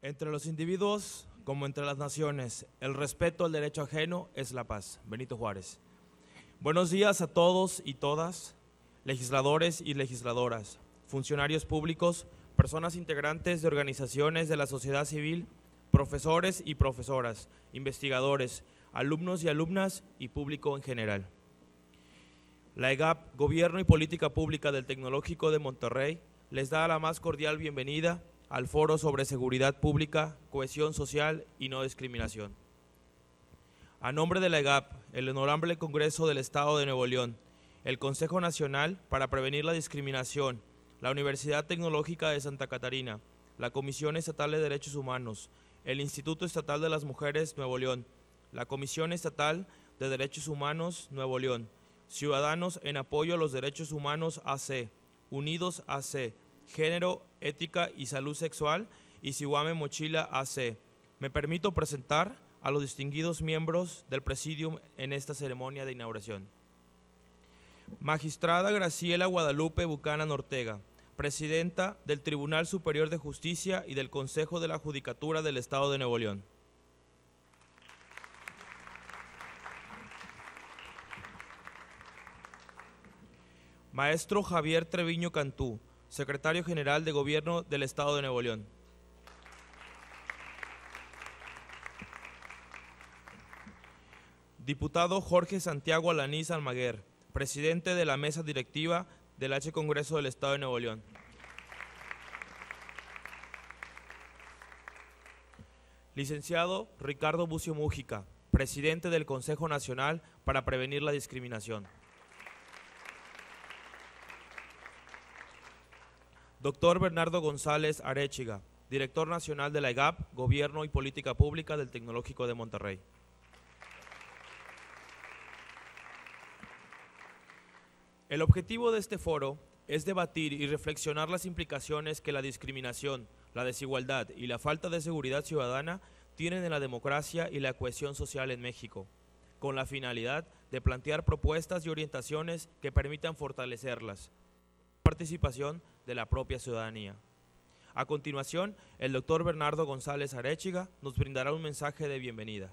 Entre los individuos, como entre las naciones, el respeto al derecho ajeno es la paz. Benito Juárez. Buenos días a todos y todas, legisladores y legisladoras, funcionarios públicos, personas integrantes de organizaciones de la sociedad civil, profesores y profesoras, investigadores, alumnos y alumnas y público en general. La EGAP, Gobierno y Política Pública del Tecnológico de Monterrey, les da la más cordial bienvenida al Foro sobre Seguridad Pública, Cohesión Social y No Discriminación. A nombre de la EGAP, el Honorable Congreso del Estado de Nuevo León, el Consejo Nacional para Prevenir la Discriminación, la Universidad Tecnológica de Santa Catarina, la Comisión Estatal de Derechos Humanos, el Instituto Estatal de las Mujeres Nuevo León, la Comisión Estatal de Derechos Humanos Nuevo León, Ciudadanos en Apoyo a los Derechos Humanos AC, Unidos AC, Género, Ética y Salud Sexual y Sihuame Mochila AC. Me permito presentar a los distinguidos miembros del Presidium en esta ceremonia de inauguración. Magistrada Graciela Guadalupe Buchanan Ortega, Presidenta del Tribunal Superior de Justicia y del Consejo de la Judicatura del Estado de Nuevo León. Maestro Javier Treviño Cantú, Secretario General de Gobierno del Estado de Nuevo León. Diputado Jorge Santiago Alanís Almaguer, Presidente de la Mesa Directiva del H. Congreso del Estado de Nuevo León. Licenciado Ricardo Bucio Mújica, Presidente del Consejo Nacional para Prevenir la Discriminación. Doctor Bernardo González Arechiga, Director Nacional de la EGAP, Gobierno y Política Pública del Tecnológico de Monterrey. El objetivo de este foro es debatir y reflexionar las implicaciones que la discriminación, la desigualdad y la falta de seguridad ciudadana tienen en la democracia y la cohesión social en México, con la finalidad de plantear propuestas y orientaciones que permitan fortalecerlas. Participación de la propia ciudadanía. A continuación, el doctor Bernardo González Arechiga nos brindará un mensaje de bienvenida.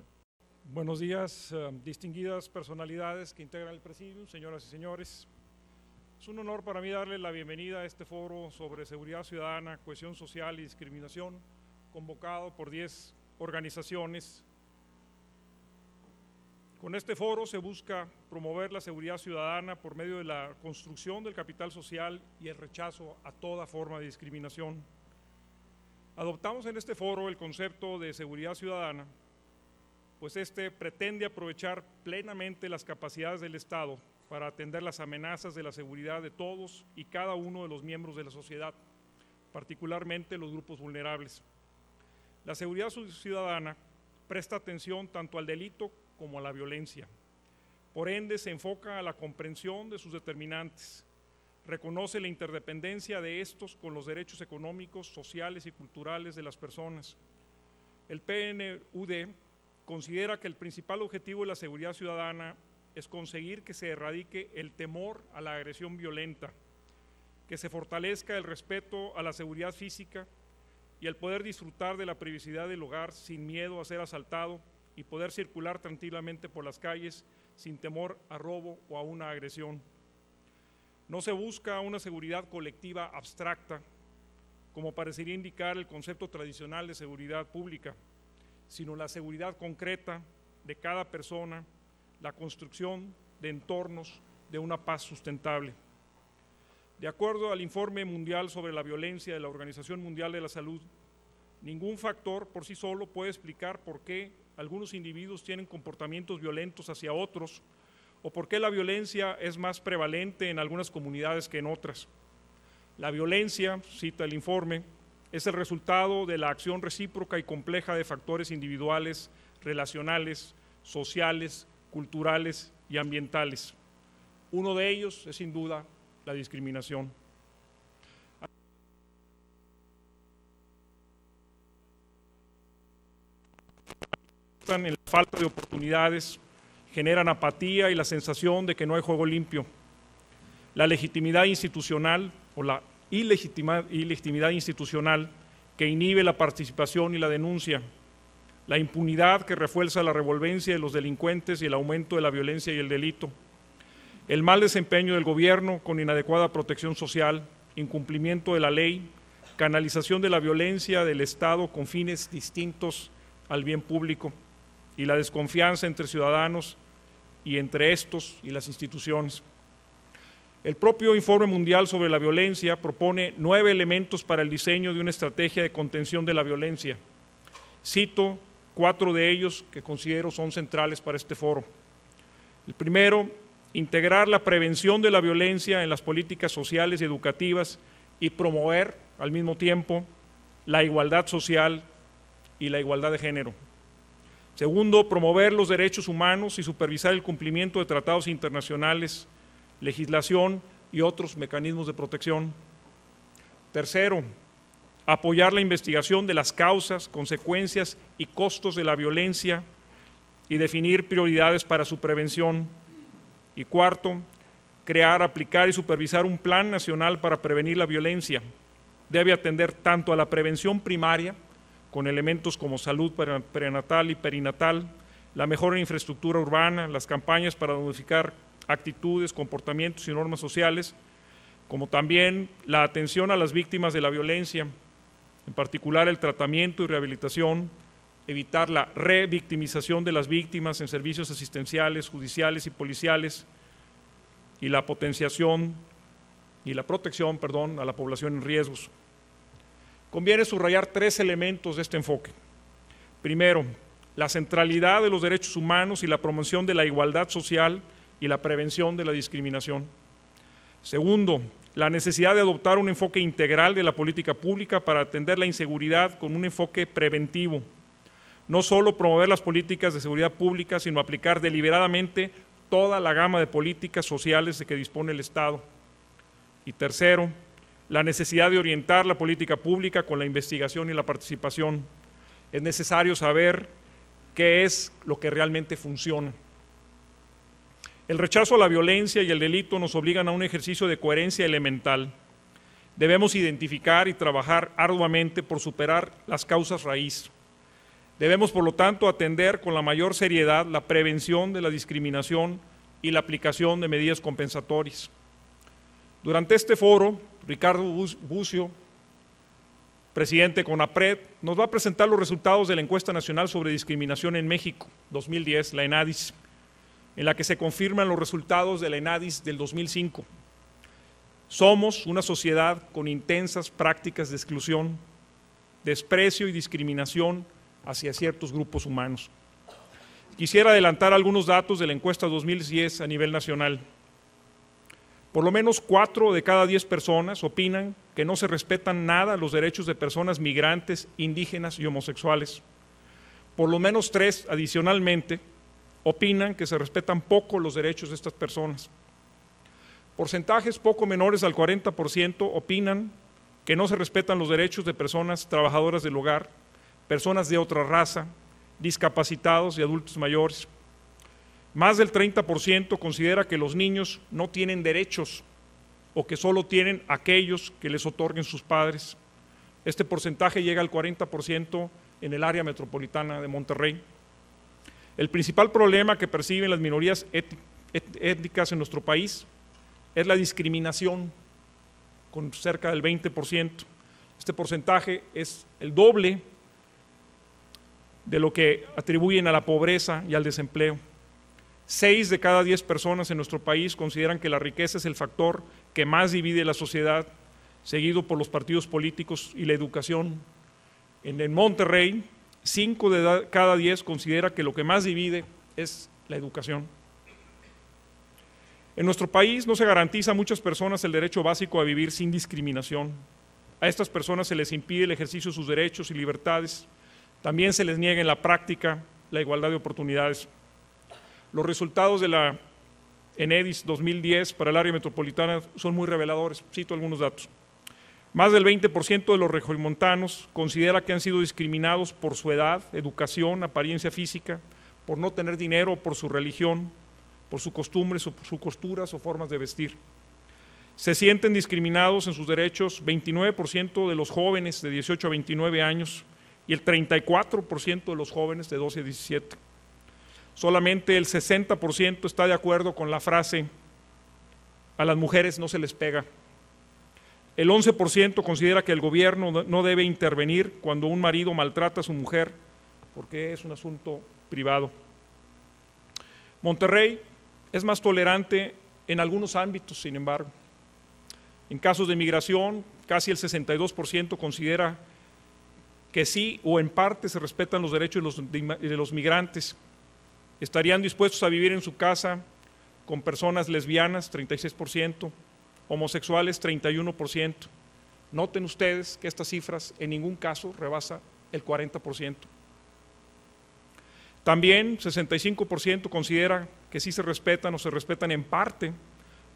Buenos días, distinguidas personalidades que integran el Presidium, señoras y señores. Es un honor para mí darle la bienvenida a este foro sobre seguridad ciudadana, cohesión social y discriminación, convocado por 10 organizaciones. Con este foro se busca promover la seguridad ciudadana por medio de la construcción del capital social y el rechazo a toda forma de discriminación. Adoptamos en este foro el concepto de seguridad ciudadana, pues este pretende aprovechar plenamente las capacidades del Estado para atender las amenazas de la seguridad de todos y cada uno de los miembros de la sociedad, particularmente los grupos vulnerables. La seguridad ciudadana presta atención tanto al delito como a la violencia. Por ende, se enfoca a la comprensión de sus determinantes, reconoce la interdependencia de estos con los derechos económicos, sociales y culturales de las personas. El PNUD considera que el principal objetivo de la seguridad ciudadana es conseguir que se erradique el temor a la agresión violenta, que se fortalezca el respeto a la seguridad física y el poder disfrutar de la privacidad del hogar sin miedo a ser asaltado y poder circular tranquilamente por las calles sin temor a robo o a una agresión. No se busca una seguridad colectiva abstracta, como parecería indicar el concepto tradicional de seguridad pública, sino la seguridad concreta de cada persona, la construcción de entornos de una paz sustentable. De acuerdo al Informe Mundial sobre la Violencia de la Organización Mundial de la Salud, ningún factor por sí solo puede explicar por qué algunos individuos tienen comportamientos violentos hacia otros o por qué la violencia es más prevalente en algunas comunidades que en otras. La violencia, cita el informe, es el resultado de la acción recíproca y compleja de factores individuales, relacionales, sociales, culturales y ambientales. Uno de ellos es sin duda la discriminación. En la falta de oportunidades, generan apatía y la sensación de que no hay juego limpio. La legitimidad institucional o la ilegitimidad institucional que inhibe la participación y la denuncia, la impunidad que refuerza la revolvencia de los delincuentes y el aumento de la violencia y el delito, el mal desempeño del gobierno con inadecuada protección social, incumplimiento de la ley, canalización de la violencia del Estado con fines distintos al bien público y la desconfianza entre ciudadanos y entre estos y las instituciones. El propio Informe Mundial sobre la Violencia propone 9 elementos para el diseño de una estrategia de contención de la violencia. Cito 4 de ellos que considero son centrales para este foro. El primero, integrar la prevención de la violencia en las políticas sociales y educativas y promover al mismo tiempo la igualdad social y la igualdad de género. Segundo, promover los derechos humanos y supervisar el cumplimiento de tratados internacionales, legislación y otros mecanismos de protección. Tercero, apoyar la investigación de las causas, consecuencias y costos de la violencia y definir prioridades para su prevención. Y cuarto, crear, aplicar y supervisar un plan nacional para prevenir la violencia. Debe atender tanto a la prevención primaria, con elementos como salud prenatal y perinatal, la mejora en infraestructura urbana, las campañas para modificar actitudes, comportamientos y normas sociales, como también la atención a las víctimas de la violencia, en particular el tratamiento y rehabilitación, evitar la revictimización de las víctimas en servicios asistenciales, judiciales y policiales, y la potenciación y la protección, a la población en riesgos. Conviene subrayar 3 elementos de este enfoque. Primero, la centralidad de los derechos humanos y la promoción de la igualdad social y la prevención de la discriminación. Segundo, la necesidad de adoptar un enfoque integral de la política pública para atender la inseguridad con un enfoque preventivo. No solo promover las políticas de seguridad pública, sino aplicar deliberadamente toda la gama de políticas sociales de que dispone el Estado. Y tercero, la necesidad de orientar la política pública con la investigación y la participación. Es necesario saber qué es lo que realmente funciona. El rechazo a la violencia y el delito nos obligan a un ejercicio de coherencia elemental. Debemos identificar y trabajar arduamente por superar las causas raíz. Debemos, por lo tanto, atender con la mayor seriedad la prevención de la discriminación y la aplicación de medidas compensatorias. Durante este foro, Ricardo Bucio, presidente de CONAPRED, nos va a presentar los resultados de la Encuesta Nacional sobre Discriminación en México, 2010, la ENADIS, en la que se confirman los resultados de la ENADIS del 2005. Somos una sociedad con intensas prácticas de exclusión, desprecio y discriminación hacia ciertos grupos humanos. Quisiera adelantar algunos datos de la encuesta 2010 a nivel nacional. Por lo menos 4 de cada 10 personas opinan que no se respetan nada los derechos de personas migrantes, indígenas y homosexuales. Por lo menos 3, adicionalmente, opinan que se respetan poco los derechos de estas personas. Porcentajes poco menores al 40% opinan que no se respetan los derechos de personas trabajadoras del hogar, personas de otra raza, discapacitados y adultos mayores. Más del 30% considera que los niños no tienen derechos o que solo tienen aquellos que les otorguen sus padres. Este porcentaje llega al 40% en el área metropolitana de Monterrey. El principal problema que perciben las minorías étnicas en nuestro país es la discriminación, con cerca del 20%. Este porcentaje es el doble de lo que atribuyen a la pobreza y al desempleo. 6 de cada 10 personas en nuestro país consideran que la riqueza es el factor que más divide la sociedad, seguido por los partidos políticos y la educación. En Monterrey, 5 de cada 10 considera que lo que más divide es la educación. En nuestro país no se garantiza a muchas personas el derecho básico a vivir sin discriminación. A estas personas se les impide el ejercicio de sus derechos y libertades. También se les niega en la práctica la igualdad de oportunidades. Los resultados de la ENADIS 2010 para el área metropolitana son muy reveladores. Cito algunos datos. Más del 20% de los regiomontanos considera que han sido discriminados por su edad, educación, apariencia física, por no tener dinero, por su religión, por su costumbre, sus costuras o formas de vestir. Se sienten discriminados en sus derechos 29% de los jóvenes de 18 a 29 años y el 34% de los jóvenes de 12 a 17. Solamente el 60% está de acuerdo con la frase "a las mujeres no se les pega". El 11% considera que el gobierno no debe intervenir cuando un marido maltrata a su mujer porque es un asunto privado. Monterrey es más tolerante en algunos ámbitos, sin embargo. En casos de migración, casi el 62% considera que sí o en parte se respetan los derechos de los migrantes. Estarían dispuestos a vivir en su casa con personas lesbianas, 36%, homosexuales, 31%. Noten ustedes que estas cifras en ningún caso rebasan el 40%. También 65% considera que sí se respetan o se respetan en parte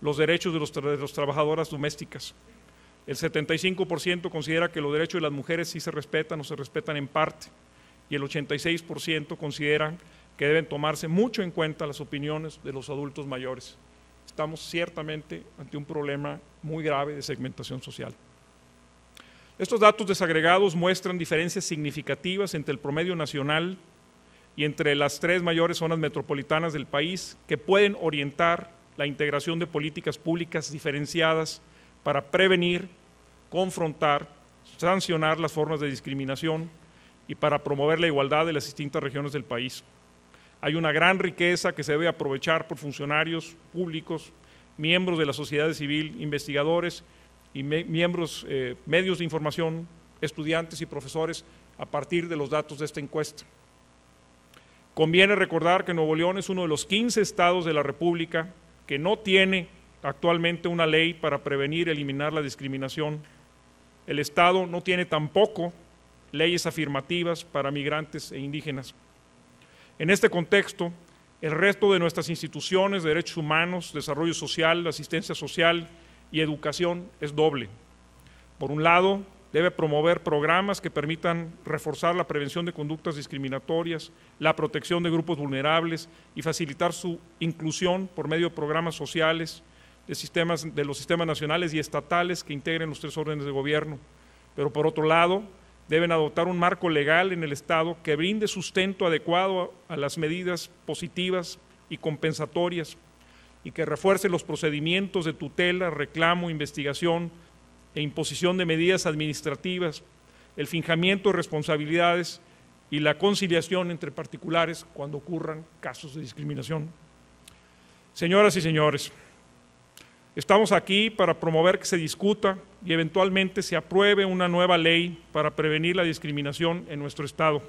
los derechos de los trabajadoras domésticas. El 75% considera que los derechos de las mujeres sí se respetan o se respetan en parte. Y el 86% considera que deben tomarse mucho en cuenta las opiniones de los adultos mayores. Estamos ciertamente ante un problema muy grave de segmentación social. Estos datos desagregados muestran diferencias significativas entre el promedio nacional y entre las 3 mayores zonas metropolitanas del país que pueden orientar la integración de políticas públicas diferenciadas para prevenir, confrontar, sancionar las formas de discriminación y para promover la igualdad de las distintas regiones del país. Hay una gran riqueza que se debe aprovechar por funcionarios públicos, miembros de la sociedad civil, investigadores y medios de información, estudiantes y profesores a partir de los datos de esta encuesta. Conviene recordar que Nuevo León es uno de los 15 estados de la República que no tiene actualmente una ley para prevenir y eliminar la discriminación. El estado no tiene tampoco leyes afirmativas para migrantes e indígenas. En este contexto, el resto de nuestras instituciones de derechos humanos, desarrollo social, asistencia social y educación es doble. Por un lado, debe promover programas que permitan reforzar la prevención de conductas discriminatorias, la protección de grupos vulnerables y facilitar su inclusión por medio de programas sociales de los sistemas nacionales y estatales que integren los 3 órdenes de gobierno. Pero por otro lado, deben adoptar un marco legal en el Estado que brinde sustento adecuado a las medidas positivas y compensatorias y que refuerce los procedimientos de tutela, reclamo, investigación e imposición de medidas administrativas, el fijamiento de responsabilidades y la conciliación entre particulares cuando ocurran casos de discriminación. Señoras y señores, estamos aquí para promover que se discuta y eventualmente se apruebe una nueva ley para prevenir la discriminación en nuestro Estado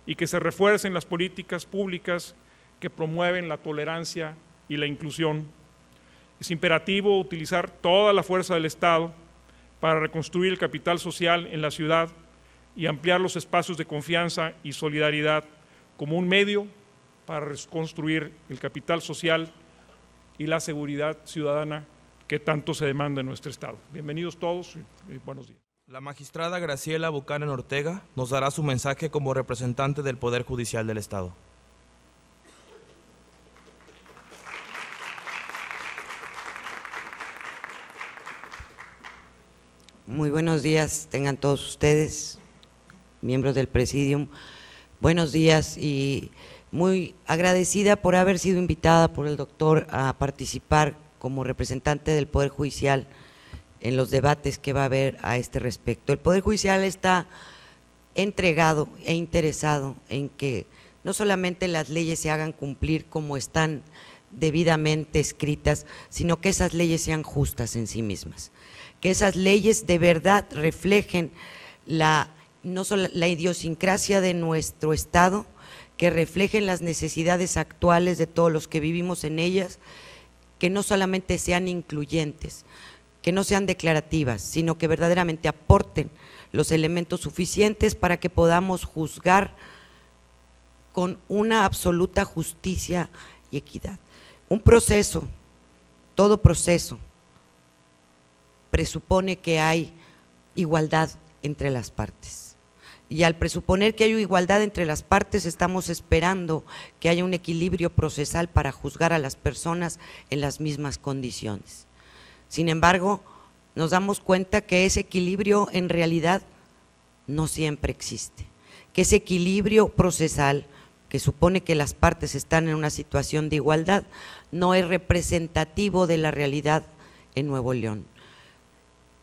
y que se refuercen las políticas públicas que promueven la tolerancia y la inclusión. Es imperativo utilizar toda la fuerza del Estado para reconstruir el capital social en la ciudad y ampliar los espacios de confianza y solidaridad como un medio para reconstruir el capital social y la seguridad ciudadana que tanto se demanda en nuestro Estado. Bienvenidos todos y buenos días. La magistrada Graciela Buchanan Ortega nos dará su mensaje como representante del Poder Judicial del Estado. Muy buenos días, tengan todos ustedes, miembros del Presidium. Buenos días y muy agradecida por haber sido invitada por el doctor a participar como representante del Poder Judicial en los debates que va a haber a este respecto. El Poder Judicial está entregado e interesado en que no solamente las leyes se hagan cumplir como están debidamente escritas, sino que esas leyes sean justas en sí mismas, que esas leyes de verdad reflejen no solo la idiosincrasia de nuestro Estado, que reflejen las necesidades actuales de todos los que vivimos en ellas, que no solamente sean incluyentes, que no sean declarativas, sino que verdaderamente aporten los elementos suficientes para que podamos juzgar con una absoluta justicia y equidad. Un proceso, todo proceso, presupone que hay igualdad entre las partes. Y al presuponer que hay igualdad entre las partes, estamos esperando que haya un equilibrio procesal para juzgar a las personas en las mismas condiciones. Sin embargo, nos damos cuenta que ese equilibrio en realidad no siempre existe, que ese equilibrio procesal, que supone que las partes están en una situación de igualdad, no es representativo de la realidad en Nuevo León.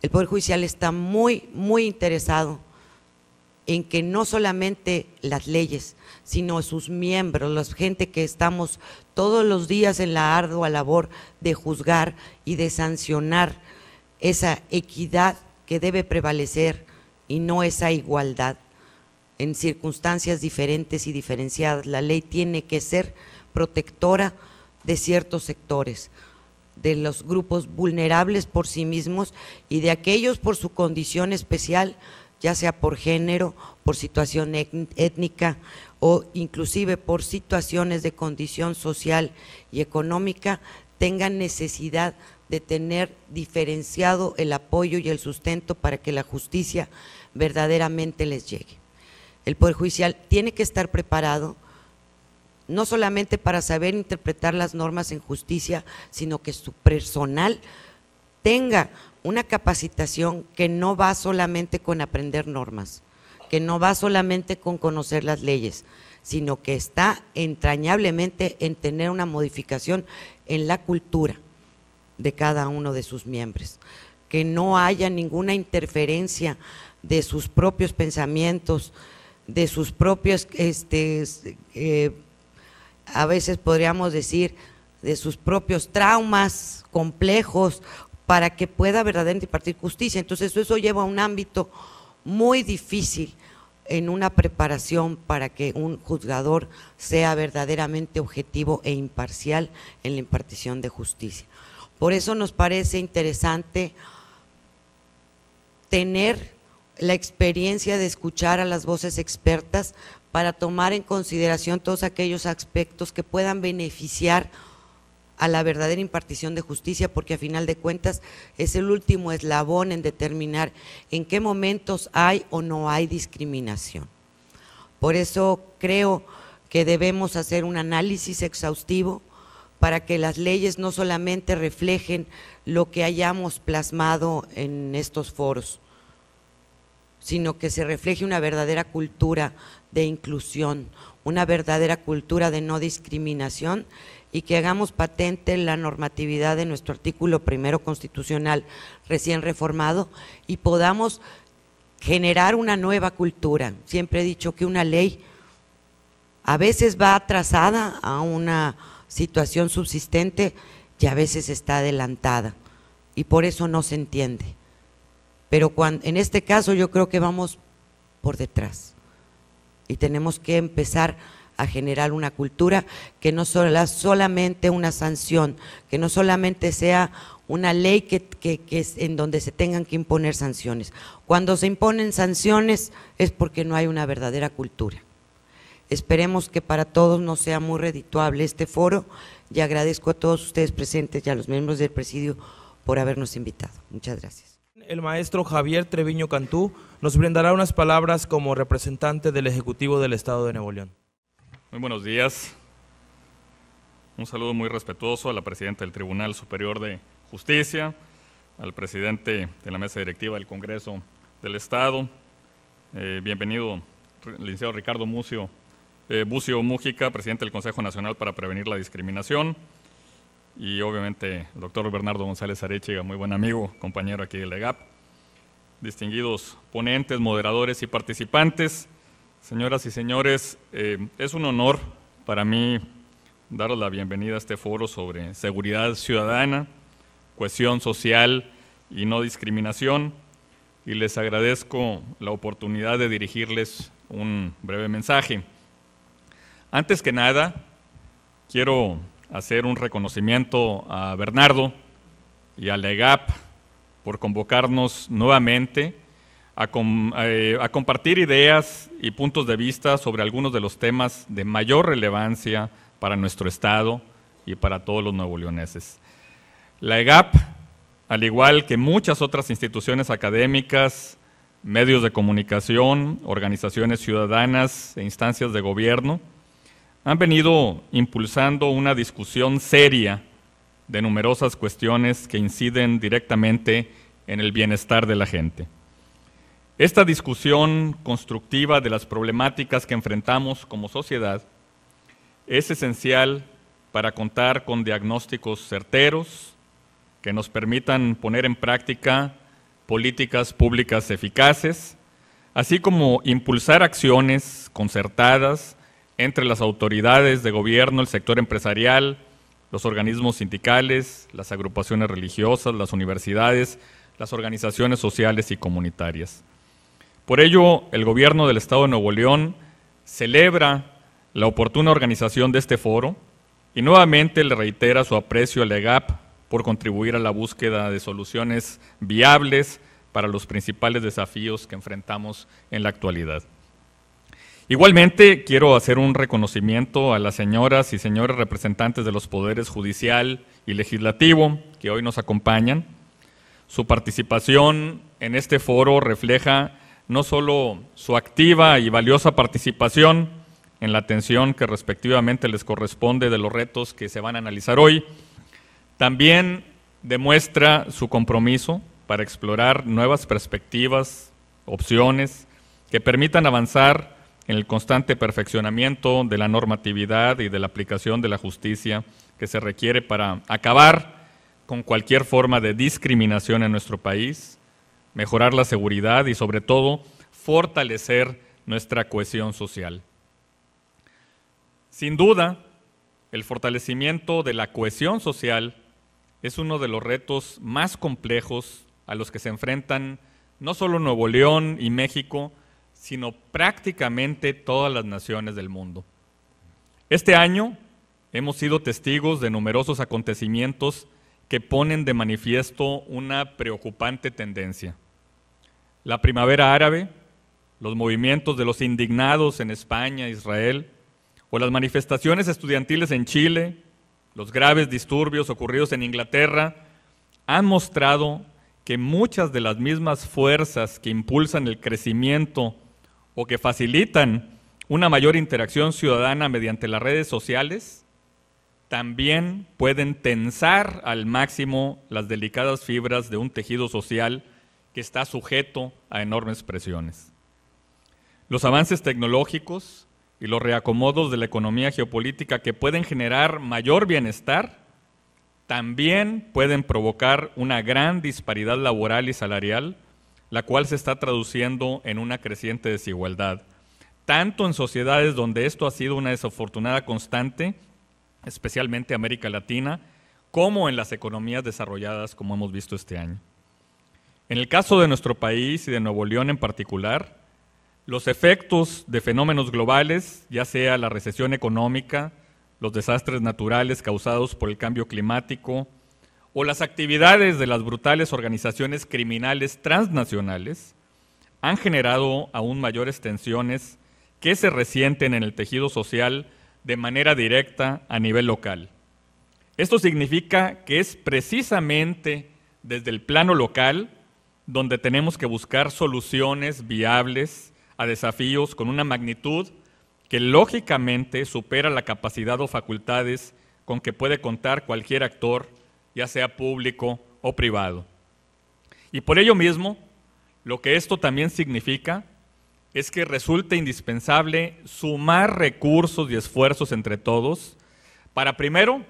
El Poder Judicial está muy interesado en que no solamente las leyes, sino sus miembros, la gente que estamos todos los días en la ardua labor de juzgar y de sancionar esa equidad que debe prevalecer y no esa igualdad. En circunstancias diferentes y diferenciadas, la ley tiene que ser protectora de ciertos sectores, de los grupos vulnerables por sí mismos y de aquellos por su condición especial, ya sea por género, por situación étnica o inclusive por situaciones de condición social y económica, tengan necesidad de tener diferenciado el apoyo y el sustento para que la justicia verdaderamente les llegue. El Poder Judicial tiene que estar preparado no solamente para saber interpretar las normas en justicia, sino que su personal tenga una capacitación que no va solamente con aprender normas, que no va solamente con conocer las leyes, sino que está entrañablemente en tener una modificación en la cultura de cada uno de sus miembros, que no haya ninguna interferencia de sus propios pensamientos, de sus propios, a veces podríamos decir, de sus propios traumas complejos, para que pueda verdaderamente impartir justicia. Entonces eso lleva a un ámbito muy difícil en una preparación para que un juzgador sea verdaderamente objetivo e imparcial en la impartición de justicia. Por eso nos parece interesante tener la experiencia de escuchar a las voces expertas para tomar en consideración todos aquellos aspectos que puedan beneficiar a la verdadera impartición de justicia, porque a final de cuentas es el último eslabón en determinar en qué momentos hay o no hay discriminación. Por eso creo que debemos hacer un análisis exhaustivo para que las leyes no solamente reflejen lo que hayamos plasmado en estos foros, sino que se refleje una verdadera cultura de inclusión, una verdadera cultura de no discriminación, y que hagamos patente la normatividad de nuestro artículo 1 constitucional recién reformado y podamos generar una nueva cultura. Siempre he dicho que una ley a veces va atrasada a una situación subsistente y a veces está adelantada y por eso no se entiende. Pero en este caso yo creo que vamos por detrás y tenemos que empezar a generar una cultura que no sea solamente una sanción, que no solamente sea una ley que es en donde se tengan que imponer sanciones. Cuando se imponen sanciones es porque no hay una verdadera cultura. Esperemos que para todos nos sea muy redituable este foro y agradezco a todos ustedes presentes y a los miembros del presidio por habernos invitado. Muchas gracias. El maestro Javier Treviño Cantú nos brindará unas palabras como representante del Ejecutivo del Estado de Nuevo León. Muy buenos días. Un saludo muy respetuoso a la presidenta del Tribunal Superior de Justicia, al presidente de la mesa directiva del Congreso del Estado. Bienvenido, licenciado Ricardo Bucio Mújica, presidente del Consejo Nacional para Prevenir la Discriminación. Y obviamente el doctor Bernardo González Arechiga, muy buen amigo, compañero aquí del EGAP. Distinguidos ponentes, moderadores y participantes. Señoras y señores, es un honor para mí daros la bienvenida a este foro sobre seguridad ciudadana, cohesión social y no discriminación, y les agradezco la oportunidad de dirigirles un breve mensaje. Antes que nada, quiero hacer un reconocimiento a Bernardo y al EGAP por convocarnos nuevamente a compartir ideas y puntos de vista sobre algunos de los temas de mayor relevancia para nuestro Estado y para todos los nuevoleoneses. La EGAP, al igual que muchas otras instituciones académicas, medios de comunicación, organizaciones ciudadanas e instancias de gobierno, han venido impulsando una discusión seria de numerosas cuestiones que inciden directamente en el bienestar de la gente. Esta discusión constructiva de las problemáticas que enfrentamos como sociedad es esencial para contar con diagnósticos certeros que nos permitan poner en práctica políticas públicas eficaces, así como impulsar acciones concertadas entre las autoridades de gobierno, el sector empresarial, los organismos sindicales, las agrupaciones religiosas, las universidades, las organizaciones sociales y comunitarias. Por ello, el Gobierno del Estado de Nuevo León celebra la oportuna organización de este foro y nuevamente le reitera su aprecio al EGAP por contribuir a la búsqueda de soluciones viables para los principales desafíos que enfrentamos en la actualidad. Igualmente, quiero hacer un reconocimiento a las señoras y señores representantes de los poderes judicial y legislativo que hoy nos acompañan. Su participación en este foro refleja no solo su activa y valiosa participación en la atención que respectivamente les corresponde de los retos que se van a analizar hoy, también demuestra su compromiso para explorar nuevas perspectivas, opciones que permitan avanzar en el constante perfeccionamiento de la normatividad y de la aplicación de la justicia que se requiere para acabar con cualquier forma de discriminación en nuestro país, mejorar la seguridad y, sobre todo, fortalecer nuestra cohesión social. Sin duda, el fortalecimiento de la cohesión social es uno de los retos más complejos a los que se enfrentan no solo Nuevo León y México, sino prácticamente todas las naciones del mundo. Este año hemos sido testigos de numerosos acontecimientos que ponen de manifiesto una preocupante tendencia. La primavera árabe, los movimientos de los indignados en España, Israel, o las manifestaciones estudiantiles en Chile, los graves disturbios ocurridos en Inglaterra, han mostrado que muchas de las mismas fuerzas que impulsan el crecimiento o que facilitan una mayor interacción ciudadana mediante las redes sociales, también pueden tensar al máximo las delicadas fibras de un tejido social que está sujeto a enormes presiones. Los avances tecnológicos y los reacomodos de la economía geopolítica que pueden generar mayor bienestar, también pueden provocar una gran disparidad laboral y salarial, la cual se está traduciendo en una creciente desigualdad, tanto en sociedades donde esto ha sido una desafortunada constante, especialmente América Latina, como en las economías desarrolladas, como hemos visto este año. En el caso de nuestro país y de Nuevo León en particular, los efectos de fenómenos globales, ya sea la recesión económica, los desastres naturales causados por el cambio climático o las actividades de las brutales organizaciones criminales transnacionales, han generado aún mayores tensiones que se resienten en el tejido social de manera directa a nivel local. Esto significa que es precisamente desde el plano local donde tenemos que buscar soluciones viables a desafíos con una magnitud que lógicamente supera la capacidad o facultades con que puede contar cualquier actor, ya sea público o privado. Y por ello mismo, lo que esto también significa es que resulta indispensable sumar recursos y esfuerzos entre todos para, primero,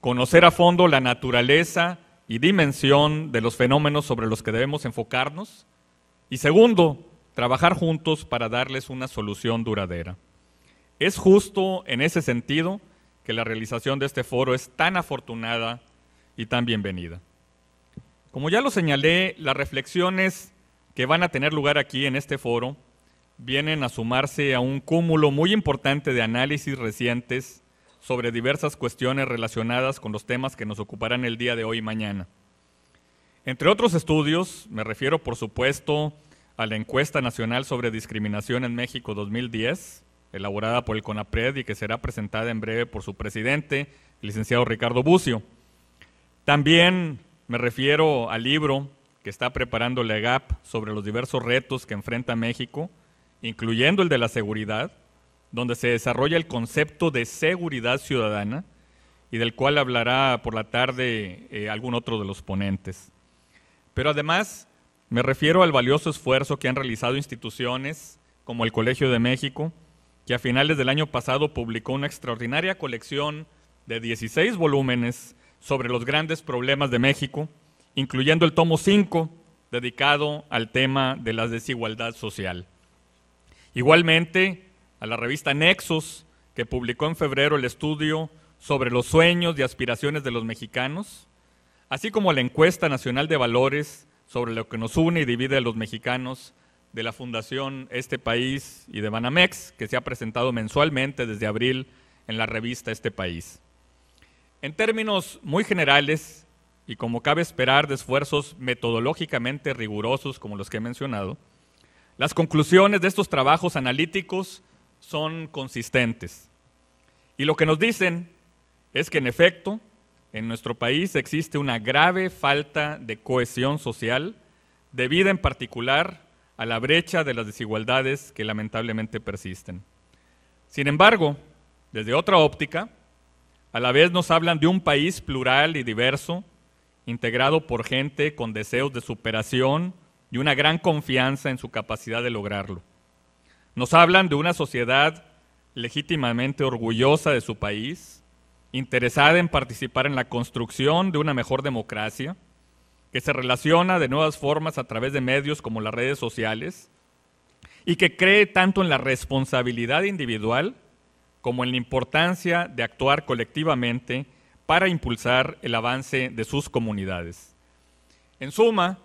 conocer a fondo la naturaleza y dimensión de los fenómenos sobre los que debemos enfocarnos, y segundo, trabajar juntos para darles una solución duradera. Es justo en ese sentido que la realización de este foro es tan afortunada y tan bienvenida. Como ya lo señalé, las reflexiones que van a tener lugar aquí en este foro vienen a sumarse a un cúmulo muy importante de análisis recientes sobre diversas cuestiones relacionadas con los temas que nos ocuparán el día de hoy y mañana. Entre otros estudios, me refiero por supuesto a la Encuesta Nacional sobre Discriminación en México 2010, elaborada por el CONAPRED y que será presentada en breve por su presidente, el licenciado Ricardo Bucio. También me refiero al libro que está preparando la EGAP sobre los diversos retos que enfrenta México, incluyendo el de la seguridad, donde se desarrolla el concepto de seguridad ciudadana y del cual hablará por la tarde algún otro de los ponentes. Pero además me refiero al valioso esfuerzo que han realizado instituciones como el Colegio de México, que a finales del año pasado publicó una extraordinaria colección de 16 volúmenes sobre los grandes problemas de México, incluyendo el tomo 5, dedicado al tema de la desigualdad social. Igualmente, a la revista Nexos, que publicó en febrero el estudio sobre los sueños y aspiraciones de los mexicanos, así como a la encuesta nacional de valores sobre lo que nos une y divide a los mexicanos de la Fundación Este País y de Banamex, que se ha presentado mensualmente desde abril en la revista Este País. En términos muy generales, y como cabe esperar de esfuerzos metodológicamente rigurosos como los que he mencionado, las conclusiones de estos trabajos analíticos son consistentes. Y lo que nos dicen es que, en efecto, en nuestro país existe una grave falta de cohesión social, debida en particular a la brecha de las desigualdades que lamentablemente persisten. Sin embargo, desde otra óptica, a la vez nos hablan de un país plural y diverso, integrado por gente con deseos de superación y una gran confianza en su capacidad de lograrlo. Nos hablan de una sociedad legítimamente orgullosa de su país, interesada en participar en la construcción de una mejor democracia, que se relaciona de nuevas formas a través de medios como las redes sociales y que cree tanto en la responsabilidad individual como en la importancia de actuar colectivamente para impulsar el avance de sus comunidades. En suma,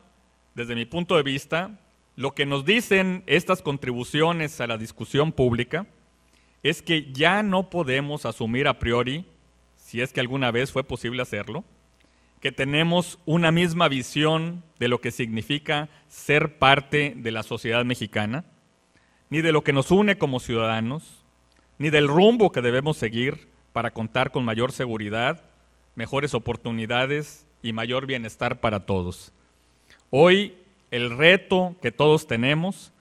desde mi punto de vista, lo que nos dicen estas contribuciones a la discusión pública es que ya no podemos asumir a priori, si es que alguna vez fue posible hacerlo, que tenemos una misma visión de lo que significa ser parte de la sociedad mexicana, ni de lo que nos une como ciudadanos, ni del rumbo que debemos seguir para contar con mayor seguridad, mejores oportunidades y mayor bienestar para todos. Hoy el reto que todos tenemos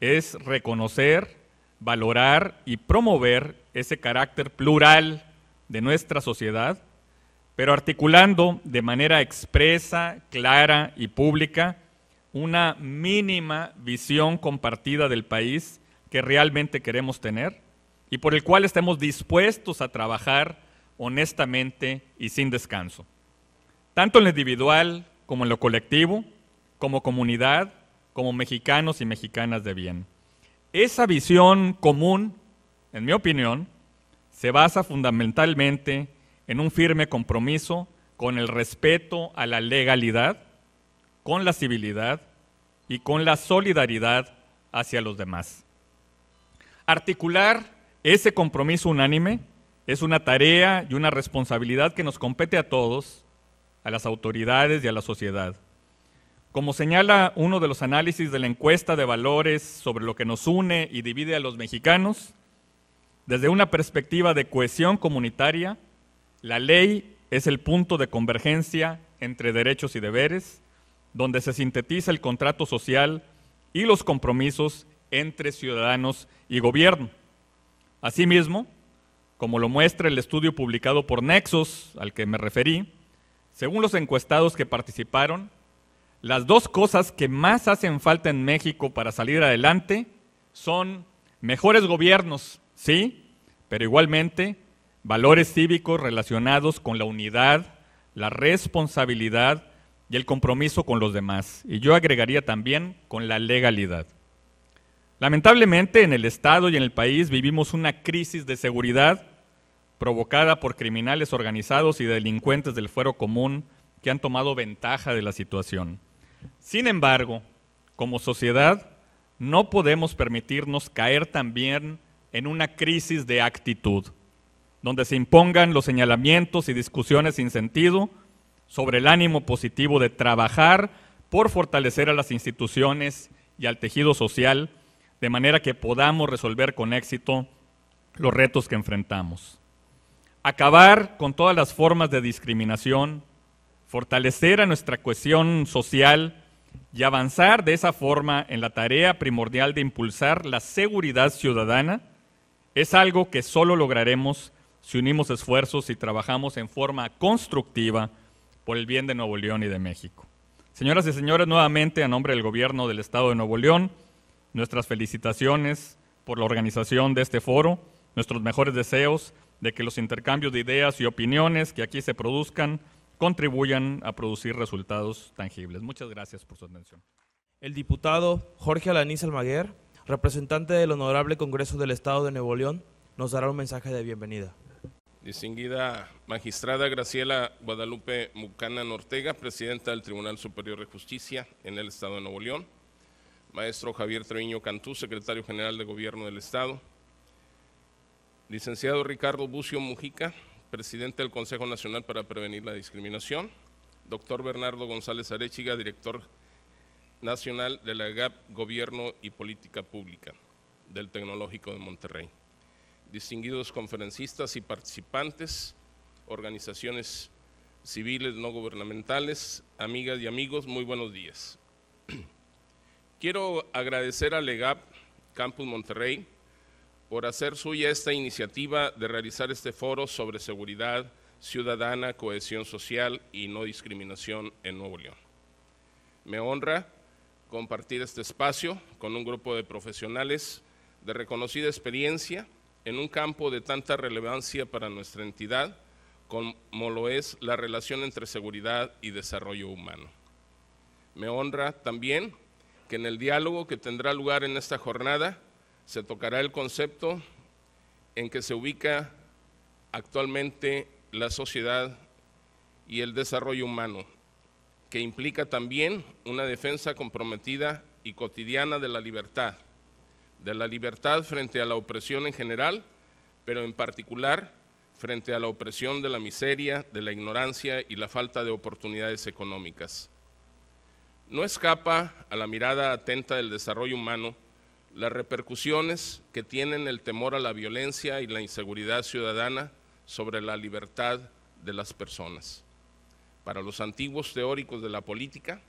es reconocer, valorar y promover ese carácter plural de nuestra sociedad, pero articulando de manera expresa, clara y pública una mínima visión compartida del país que realmente queremos tener y por el cual estemos dispuestos a trabajar honestamente y sin descanso, tanto en lo individual como en lo colectivo, como comunidad, como mexicanos y mexicanas de bien. Esa visión común, en mi opinión, se basa fundamentalmente en un firme compromiso con el respeto a la legalidad, con la civilidad y con la solidaridad hacia los demás. Articular ese compromiso unánime es una tarea y una responsabilidad que nos compete a todos, a las autoridades y a la sociedad. Como señala uno de los análisis de la encuesta de valores sobre lo que nos une y divide a los mexicanos, desde una perspectiva de cohesión comunitaria, la ley es el punto de convergencia entre derechos y deberes, donde se sintetiza el contrato social y los compromisos entre ciudadanos y gobierno. Asimismo, como lo muestra el estudio publicado por Nexos, al que me referí, según los encuestados que participaron, las dos cosas que más hacen falta en México para salir adelante son mejores gobiernos, sí, pero igualmente valores cívicos relacionados con la unidad, la responsabilidad y el compromiso con los demás. Y yo agregaría también con la legalidad. Lamentablemente, en el Estado y en el país vivimos una crisis de seguridad provocada por criminales organizados y delincuentes del fuero común que han tomado ventaja de la situación. Sin embargo, como sociedad, no podemos permitirnos caer también en una crisis de actitud, donde se impongan los señalamientos y discusiones sin sentido sobre el ánimo positivo de trabajar por fortalecer a las instituciones y al tejido social, de manera que podamos resolver con éxito los retos que enfrentamos. Acabar con todas las formas de discriminación, fortalecer a nuestra cohesión social y avanzar de esa forma en la tarea primordial de impulsar la seguridad ciudadana es algo que solo lograremos si unimos esfuerzos y trabajamos en forma constructiva por el bien de Nuevo León y de México. Señoras y señores, nuevamente a nombre del Gobierno del Estado de Nuevo León, nuestras felicitaciones por la organización de este foro, nuestros mejores deseos de que los intercambios de ideas y opiniones que aquí se produzcan contribuyan a producir resultados tangibles. Muchas gracias por su atención. El diputado Jorge Alanís Almaguer, representante del Honorable Congreso del Estado de Nuevo León, nos dará un mensaje de bienvenida. Distinguida magistrada Graciela Guadalupe Mucanan Ortega, presidenta del Tribunal Superior de Justicia en el Estado de Nuevo León. Maestro Javier Treviño Cantú, secretario general de Gobierno del Estado. Licenciado Ricardo Bucio Mujica, presidente del Consejo Nacional para Prevenir la Discriminación. Doctor Bernardo González Arechiga, director nacional de la EGAP Gobierno y Política Pública del Tecnológico de Monterrey. Distinguidos conferencistas y participantes, organizaciones civiles no gubernamentales, amigas y amigos, muy buenos días. Quiero agradecer al EGAP Campus Monterrey por hacer suya esta iniciativa de realizar este foro sobre seguridad ciudadana, cohesión social y no discriminación en Nuevo León. Me honra compartir este espacio con un grupo de profesionales de reconocida experiencia en un campo de tanta relevancia para nuestra entidad como lo es la relación entre seguridad y desarrollo humano. Me honra también que en el diálogo que tendrá lugar en esta jornada se tocará el concepto en que se ubica actualmente la sociedad y el desarrollo humano, que implica también una defensa comprometida y cotidiana de la libertad frente a la opresión en general, pero en particular frente a la opresión de la miseria, de la ignorancia y la falta de oportunidades económicas. No escapa a la mirada atenta del desarrollo humano las repercusiones que tienen el temor a la violencia y la inseguridad ciudadana sobre la libertad de las personas. Para los antiguos teóricos de la política,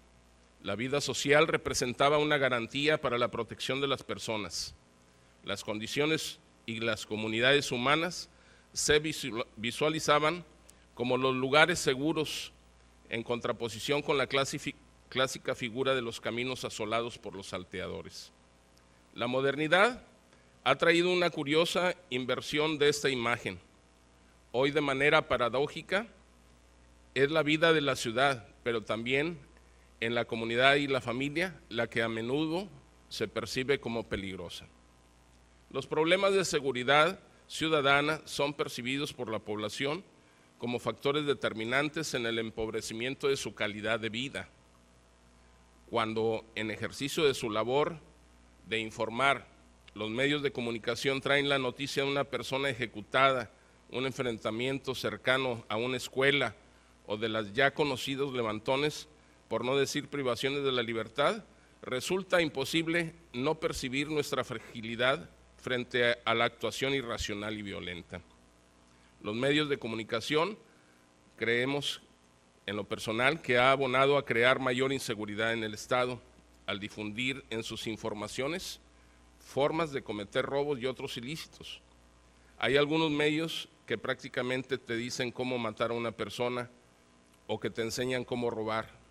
la vida social representaba una garantía para la protección de las personas. Las condiciones y las comunidades humanas se visualizaban como los lugares seguros en contraposición con la clásica figura de los caminos asolados por los salteadores. La modernidad ha traído una curiosa inversión de esta imagen. Hoy, de manera paradójica, es la vida de la ciudad, pero también en la comunidad y la familia, la que a menudo se percibe como peligrosa. Los problemas de seguridad ciudadana son percibidos por la población como factores determinantes en el empobrecimiento de su calidad de vida. Cuando en ejercicio de su labor de informar, los medios de comunicación traen la noticia de una persona ejecutada, un enfrentamiento cercano a una escuela o de las ya conocidos levantones, por no decir privaciones de la libertad, resulta imposible no percibir nuestra fragilidad frente a la actuación irracional y violenta. Los medios de comunicación, creemos en lo personal, que ha abonado a crear mayor inseguridad en el Estado, al difundir en sus informaciones formas de cometer robos y otros ilícitos. Hay algunos medios que prácticamente te dicen cómo matar a una persona o que te enseñan cómo robar.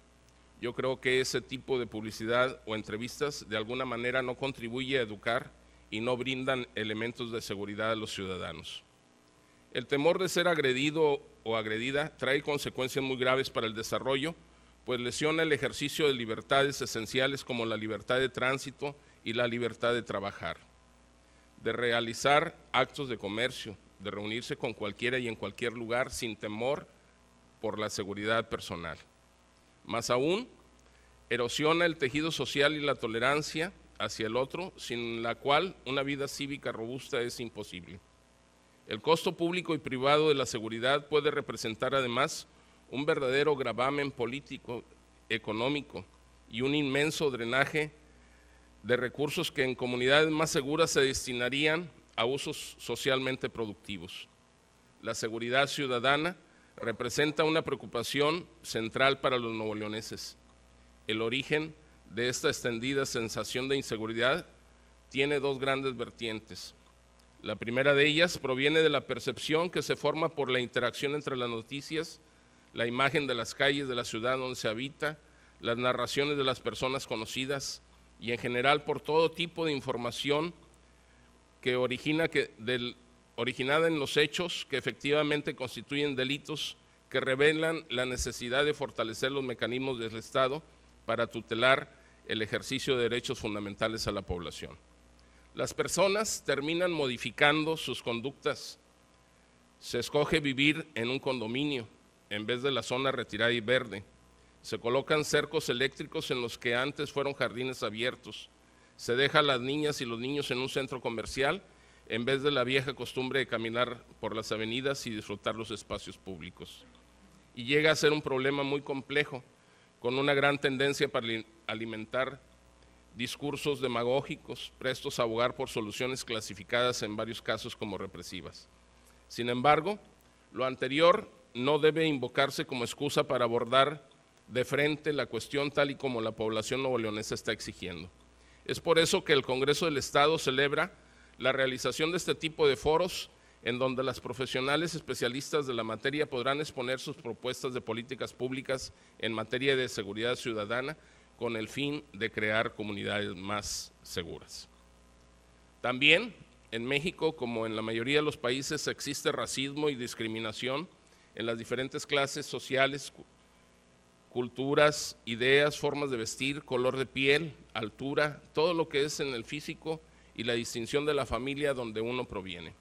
Yo creo que ese tipo de publicidad o entrevistas de alguna manera no contribuye a educar y no brindan elementos de seguridad a los ciudadanos. El temor de ser agredido o agredida trae consecuencias muy graves para el desarrollo, pues lesiona el ejercicio de libertades esenciales como la libertad de tránsito y la libertad de trabajar, de realizar actos de comercio, de reunirse con cualquiera y en cualquier lugar sin temor por la seguridad personal. Más aún, erosiona el tejido social y la tolerancia hacia el otro, sin la cual una vida cívica robusta es imposible. El costo público y privado de la seguridad puede representar además un verdadero gravamen político, económico y un inmenso drenaje de recursos que en comunidades más seguras se destinarían a usos socialmente productivos. La seguridad ciudadana representa una preocupación central para los nuevoleoneses. El origen de esta extendida sensación de inseguridad tiene dos grandes vertientes: La primera de ellas proviene de la percepción que se forma por la interacción entre las noticias, la imagen de las calles de la ciudad donde se habita, las narraciones de las personas conocidas y en general por todo tipo de información que originada en los hechos que efectivamente constituyen delitos que revelan la necesidad de fortalecer los mecanismos del Estado para tutelar el ejercicio de derechos fundamentales a la población. Las personas terminan modificando sus conductas. Se escoge vivir en un condominio en vez de la zona retirada y verde. Se colocan cercos eléctricos en los que antes fueron jardines abiertos. Se deja a las niñas y los niños en un centro comercial en vez de la vieja costumbre de caminar por las avenidas y disfrutar los espacios públicos. Y llega a ser un problema muy complejo, con una gran tendencia para alimentar discursos demagógicos, prestos a abogar por soluciones clasificadas en varios casos como represivas. Sin embargo, lo anterior no debe invocarse como excusa para abordar de frente la cuestión tal y como la población nuevoleonesa está exigiendo. Es por eso que el Congreso del Estado celebra la realización de este tipo de foros en donde las profesionales especialistas de la materia podrán exponer sus propuestas de políticas públicas en materia de seguridad ciudadana con el fin de crear comunidades más seguras. También en México, como en la mayoría de los países, existe racismo y discriminación en las diferentes clases sociales, culturas, ideas, formas de vestir, color de piel, altura, todo lo que es en el físico y la distinción de la familia donde uno proviene.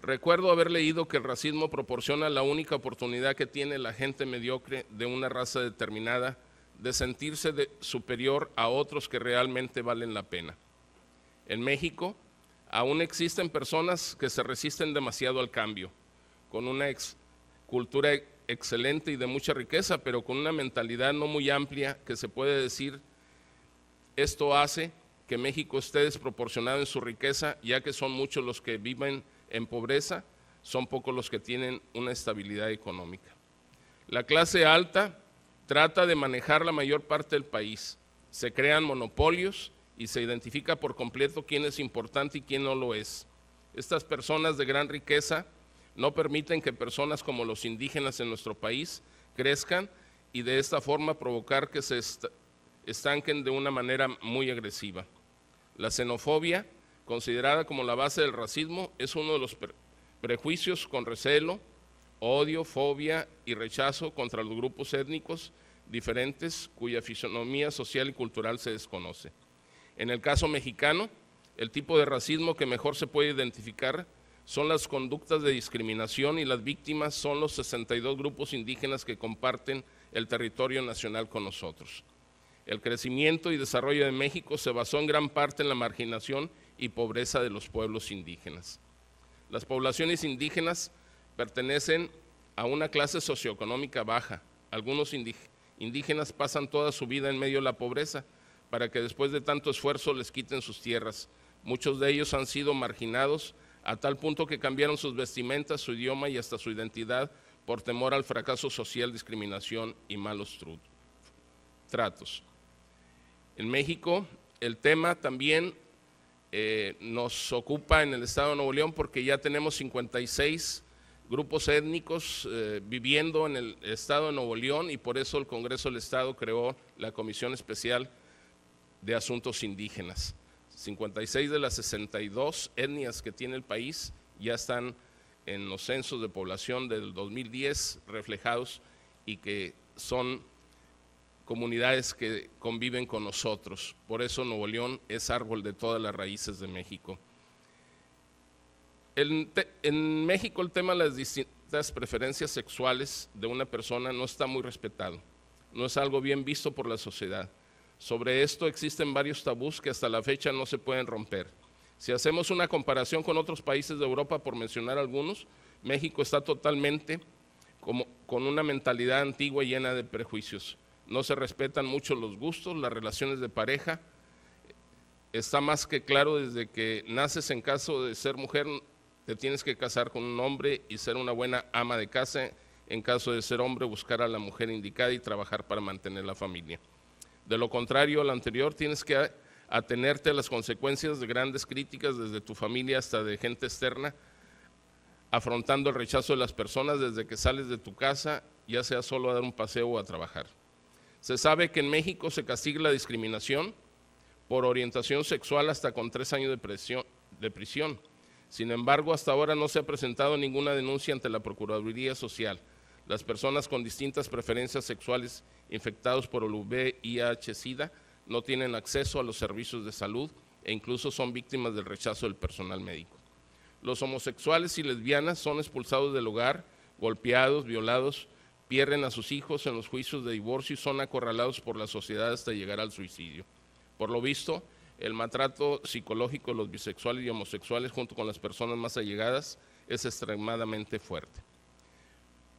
Recuerdo haber leído que el racismo proporciona la única oportunidad que tiene la gente mediocre de una raza determinada de sentirse superior a otros que realmente valen la pena. En México aún existen personas que se resisten demasiado al cambio, con una cultura excelente y de mucha riqueza, pero con una mentalidad no muy amplia que se puede decir, esto hace que México esté desproporcionado en su riqueza, ya que son muchos los que viven en pobreza, son pocos los que tienen una estabilidad económica. La clase alta trata de manejar la mayor parte del país, se crean monopolios y se identifica por completo quién es importante y quién no lo es. Estas personas de gran riqueza no permiten que personas como los indígenas en nuestro país crezcan y de esta forma provocar que se estanquen de una manera muy agresiva. La xenofobia, considerada como la base del racismo, es uno de los prejuicios con recelo, odio, fobia y rechazo contra los grupos étnicos diferentes cuya fisonomía social y cultural se desconoce. En el caso mexicano, el tipo de racismo que mejor se puede identificar son las conductas de discriminación y las víctimas son los 62 grupos indígenas que comparten el territorio nacional con nosotros. El crecimiento y desarrollo de México se basó en gran parte en la marginación y pobreza de los pueblos indígenas. Las poblaciones indígenas pertenecen a una clase socioeconómica baja. Algunos indígenas pasan toda su vida en medio de la pobreza para que después de tanto esfuerzo les quiten sus tierras. Muchos de ellos han sido marginados a tal punto que cambiaron sus vestimentas, su idioma y hasta su identidad por temor al fracaso social, discriminación y malos tratos. En México, el tema también nos ocupa en el Estado de Nuevo León porque ya tenemos 56 grupos étnicos viviendo en el Estado de Nuevo León y por eso el Congreso del Estado creó la Comisión Especial de Asuntos Indígenas. 56 de las 62 etnias que tiene el país ya están en los censos de población del 2010 reflejados y que son comunidades que conviven con nosotros. Por eso Nuevo León es árbol de todas las raíces de México. En México el tema de las distintas preferencias sexuales de una persona no está muy respetado, no es algo bien visto por la sociedad. Sobre esto existen varios tabús que hasta la fecha no se pueden romper. Si hacemos una comparación con otros países de Europa, por mencionar algunos, México está totalmente con una mentalidad antigua y llena de prejuicios. No se respetan mucho los gustos, las relaciones de pareja. Está más que claro desde que naces, en caso de ser mujer, te tienes que casar con un hombre y ser una buena ama de casa. En caso de ser hombre, buscar a la mujer indicada y trabajar para mantener la familia. De lo contrario, a lo anterior, tienes que atenerte a las consecuencias de grandes críticas desde tu familia hasta de gente externa, afrontando el rechazo de las personas desde que sales de tu casa, ya sea solo a dar un paseo o a trabajar. Se sabe que en México se castiga la discriminación por orientación sexual hasta con 3 años de prisión. Sin embargo, hasta ahora no se ha presentado ninguna denuncia ante la Procuraduría Social. Las personas con distintas preferencias sexuales infectados por el VIH-Sida no tienen acceso a los servicios de salud e incluso son víctimas del rechazo del personal médico. Los homosexuales y lesbianas son expulsados del hogar, golpeados, violados, pierden a sus hijos en los juicios de divorcio y son acorralados por la sociedad hasta llegar al suicidio. Por lo visto, el maltrato psicológico de los bisexuales y homosexuales junto con las personas más allegadas es extremadamente fuerte.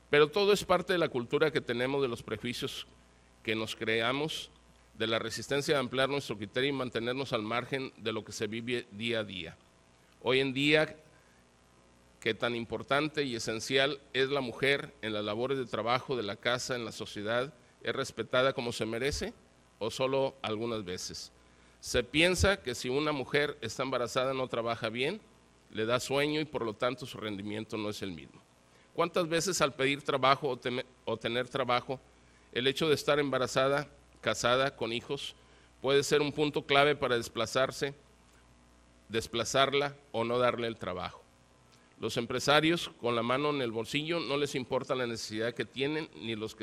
Pero todo es parte de la cultura que tenemos, de los prejuicios que nos creamos, de la resistencia de ampliar nuestro criterio y mantenernos al margen de lo que se vive día a día. Hoy en día, que tan importante y esencial es la mujer en las labores de trabajo de la casa, en la sociedad, ¿es respetada como se merece o solo algunas veces? Se piensa que si una mujer está embarazada no trabaja bien, le da sueño y por lo tanto su rendimiento no es el mismo. ¿Cuántas veces al pedir trabajo o tener trabajo, el hecho de estar embarazada, casada, con hijos, puede ser un punto clave para desplazarla o no darle el trabajo? Los empresarios, con la mano en el bolsillo, no les importa la necesidad que tienen ni los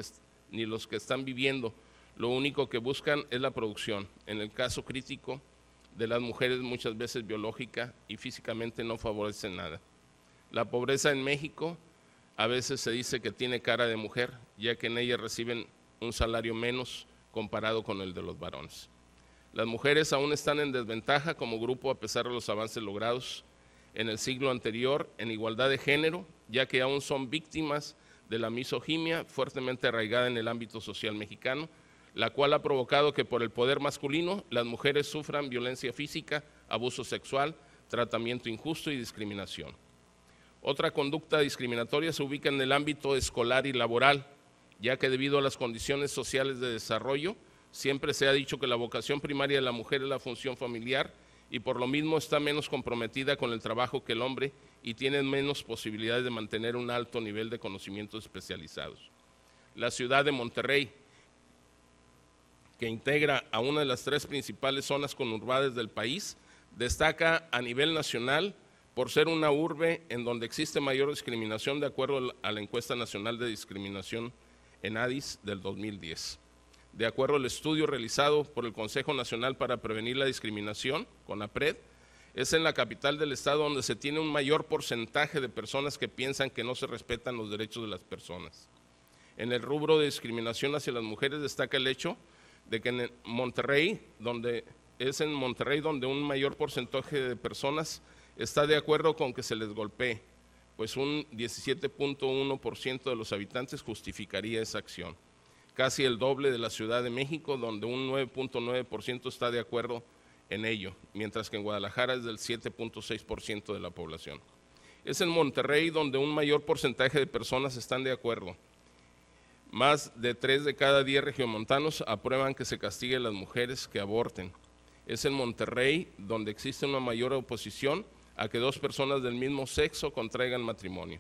que están viviendo. Lo único que buscan es la producción. En el caso crítico de las mujeres, muchas veces biológica y físicamente no favorece nada. La pobreza en México a veces se dice que tiene cara de mujer, ya que en ella reciben un salario menos comparado con el de los varones. Las mujeres aún están en desventaja como grupo a pesar de los avances logrados en el siglo anterior en igualdad de género, ya que aún son víctimas de la misoginia fuertemente arraigada en el ámbito social mexicano, la cual ha provocado que por el poder masculino las mujeres sufran violencia física, abuso sexual, tratamiento injusto y discriminación. Otra conducta discriminatoria se ubica en el ámbito escolar y laboral, ya que debido a las condiciones sociales de desarrollo, siempre se ha dicho que la vocación primaria de la mujer es la función familiar y por lo mismo está menos comprometida con el trabajo que el hombre y tiene menos posibilidades de mantener un alto nivel de conocimientos especializados. La ciudad de Monterrey, que integra a una de las 3 principales zonas conurbadas del país, destaca a nivel nacional por ser una urbe en donde existe mayor discriminación de acuerdo a la encuesta nacional de discriminación ENADIS del 2010. De acuerdo al estudio realizado por el Consejo Nacional para Prevenir la Discriminación, CONAPRED, es en la capital del estado donde se tiene un mayor porcentaje de personas que piensan que no se respetan los derechos de las personas. En el rubro de discriminación hacia las mujeres destaca el hecho de que en Monterrey, donde un mayor porcentaje de personas está de acuerdo con que se les golpee, pues un 17.1% de los habitantes justificaría esa acción. Casi el doble de la Ciudad de México, donde un 9.9% está de acuerdo en ello, mientras que en Guadalajara es del 7.6% de la población. Es en Monterrey donde un mayor porcentaje de personas están de acuerdo. Más de 3 de cada 10 regiomontanos aprueban que se castigue a las mujeres que aborten. Es en Monterrey donde existe una mayor oposición a que 2 personas del mismo sexo contraigan matrimonio.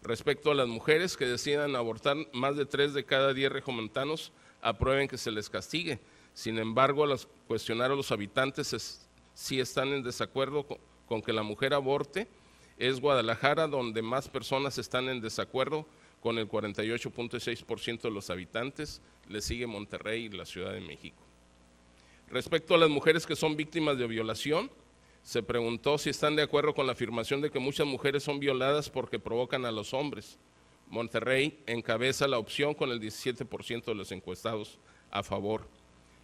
Respecto a las mujeres que decidan abortar, más de 3 de cada 10 regiomontanos aprueben que se les castigue. Sin embargo, al cuestionar a los habitantes si están en desacuerdo con que la mujer aborte, es Guadalajara donde más personas están en desacuerdo, con el 48.6% de los habitantes, le sigue Monterrey y la Ciudad de México. Respecto a las mujeres que son víctimas de violación, se preguntó si están de acuerdo con la afirmación de que muchas mujeres son violadas porque provocan a los hombres. Monterrey encabeza la opción con el 17% de los encuestados a favor.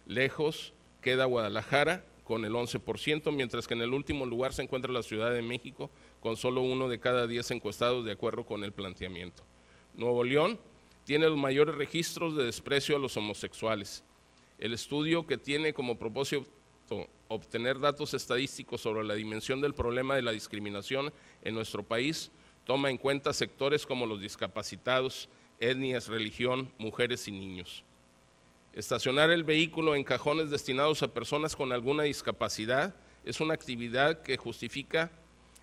Lejos queda Guadalajara con el 11%, mientras que en el último lugar se encuentra la Ciudad de México con solo 1 de cada 10 encuestados de acuerdo con el planteamiento. Nuevo León tiene los mayores registros de desprecio a los homosexuales. El estudio, que tiene como propósito obtener datos estadísticos sobre la dimensión del problema de la discriminación en nuestro país, toma en cuenta sectores como los discapacitados, etnias, religión, mujeres y niños. Estacionar el vehículo en cajones destinados a personas con alguna discapacidad es una actividad que justifica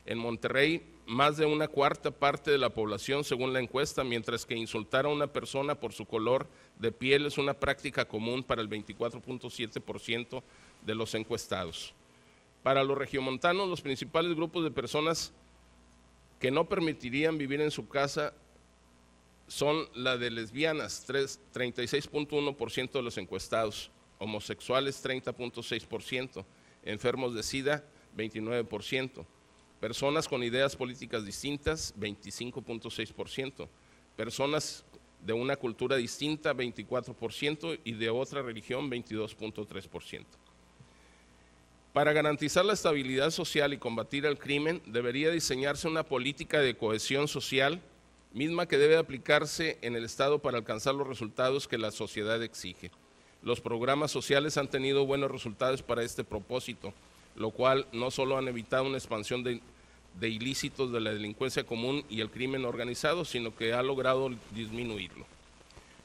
en Monterrey más de una cuarta parte de la población según la encuesta, mientras que insultar a una persona por su color de piel es una práctica común para el 24.7% de los encuestados. Para los regiomontanos, los principales grupos de personas que no permitirían vivir en su casa son la de lesbianas, 36.1% de los encuestados, homosexuales 30.6%, enfermos de SIDA 29%, personas con ideas políticas distintas 25.6%, personas de una cultura distinta 24% y de otra religión 22.3%. Para garantizar la estabilidad social y combatir el crimen, debería diseñarse una política de cohesión social misma que debe aplicarse en el Estado para alcanzar los resultados que la sociedad exige. Los programas sociales han tenido buenos resultados para este propósito, lo cual no solo han evitado una expansión de ilícitos de la delincuencia común y el crimen organizado, sino que ha logrado disminuirlo.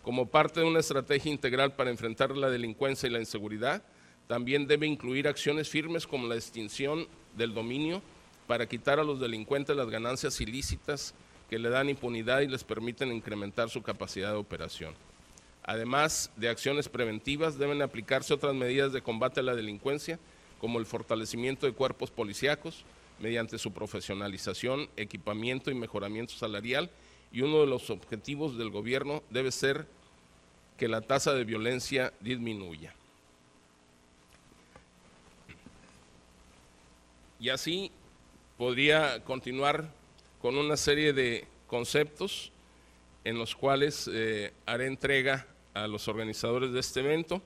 Como parte de una estrategia integral para enfrentar la delincuencia y la inseguridad, también debe incluir acciones firmes como la extinción del dominio para quitar a los delincuentes las ganancias ilícitas que le dan impunidad y les permiten incrementar su capacidad de operación. Además de acciones preventivas, deben aplicarse otras medidas de combate a la delincuencia, como el fortalecimiento de cuerpos policíacos, mediante su profesionalización, equipamiento y mejoramiento salarial, y uno de los objetivos del gobierno debe ser que la tasa de violencia disminuya. Y así podría continuar con una serie de conceptos en los cuales haré entrega a los organizadores de este evento.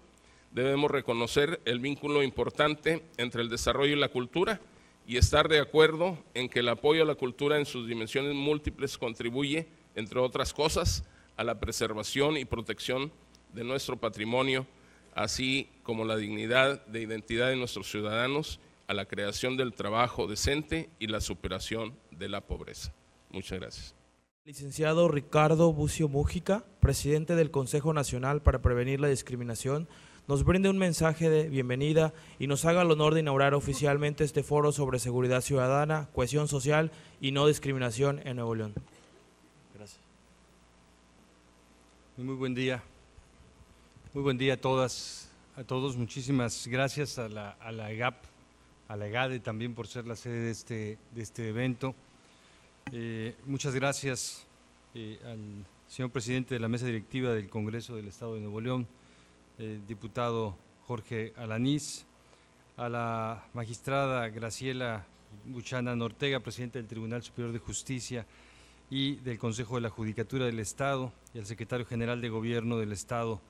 Debemos reconocer el vínculo importante entre el desarrollo y la cultura y estar de acuerdo en que el apoyo a la cultura en sus dimensiones múltiples contribuye, entre otras cosas, a la preservación y protección de nuestro patrimonio, así como la dignidad de identidad de nuestros ciudadanos, a la creación del trabajo decente y la superación de la pobreza. Muchas gracias. Licenciado Ricardo Bucio Mújica, presidente del Consejo Nacional para Prevenir la Discriminación, nos brinde un mensaje de bienvenida y nos haga el honor de inaugurar oficialmente este foro sobre seguridad ciudadana, cohesión social y no discriminación en Nuevo León. Gracias. Muy buen día. Muy buen día a todas, a todos. Muchísimas gracias a la EGAP, a la EGADE también por ser la sede de este evento. Muchas gracias al señor presidente de la mesa directiva del Congreso del Estado de Nuevo León, diputado Jorge Alanís, a la magistrada Graciela Buchanan Ortega, presidenta del Tribunal Superior de Justicia y del Consejo de la Judicatura del Estado, y al secretario general de Gobierno del Estado,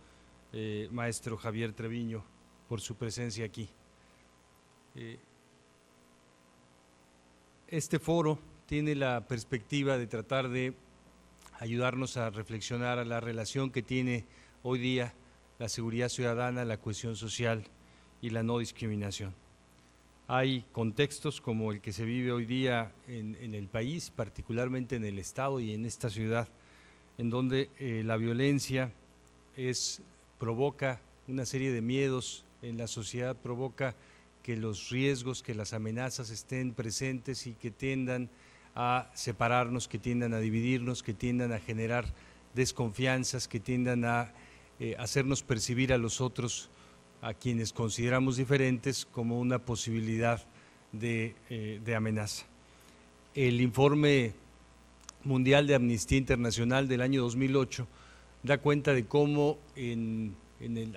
maestro Javier Treviño, por su presencia aquí. Este foro tiene la perspectiva de tratar de ayudarnos a reflexionar a la relación que tiene hoy día la seguridad ciudadana, la cohesión social y la no discriminación. Hay contextos como el que se vive hoy día en el país, particularmente en el Estado y en esta ciudad, en donde la violencia provoca una serie de miedos en la sociedad, provoca que los riesgos, que las amenazas estén presentes y que tiendan a separarnos, que tiendan a dividirnos, que tiendan a generar desconfianzas, que tiendan a hacernos percibir a los otros, a quienes consideramos diferentes, como una posibilidad de amenaza. El informe mundial de Amnistía Internacional del año 2008 da cuenta de cómo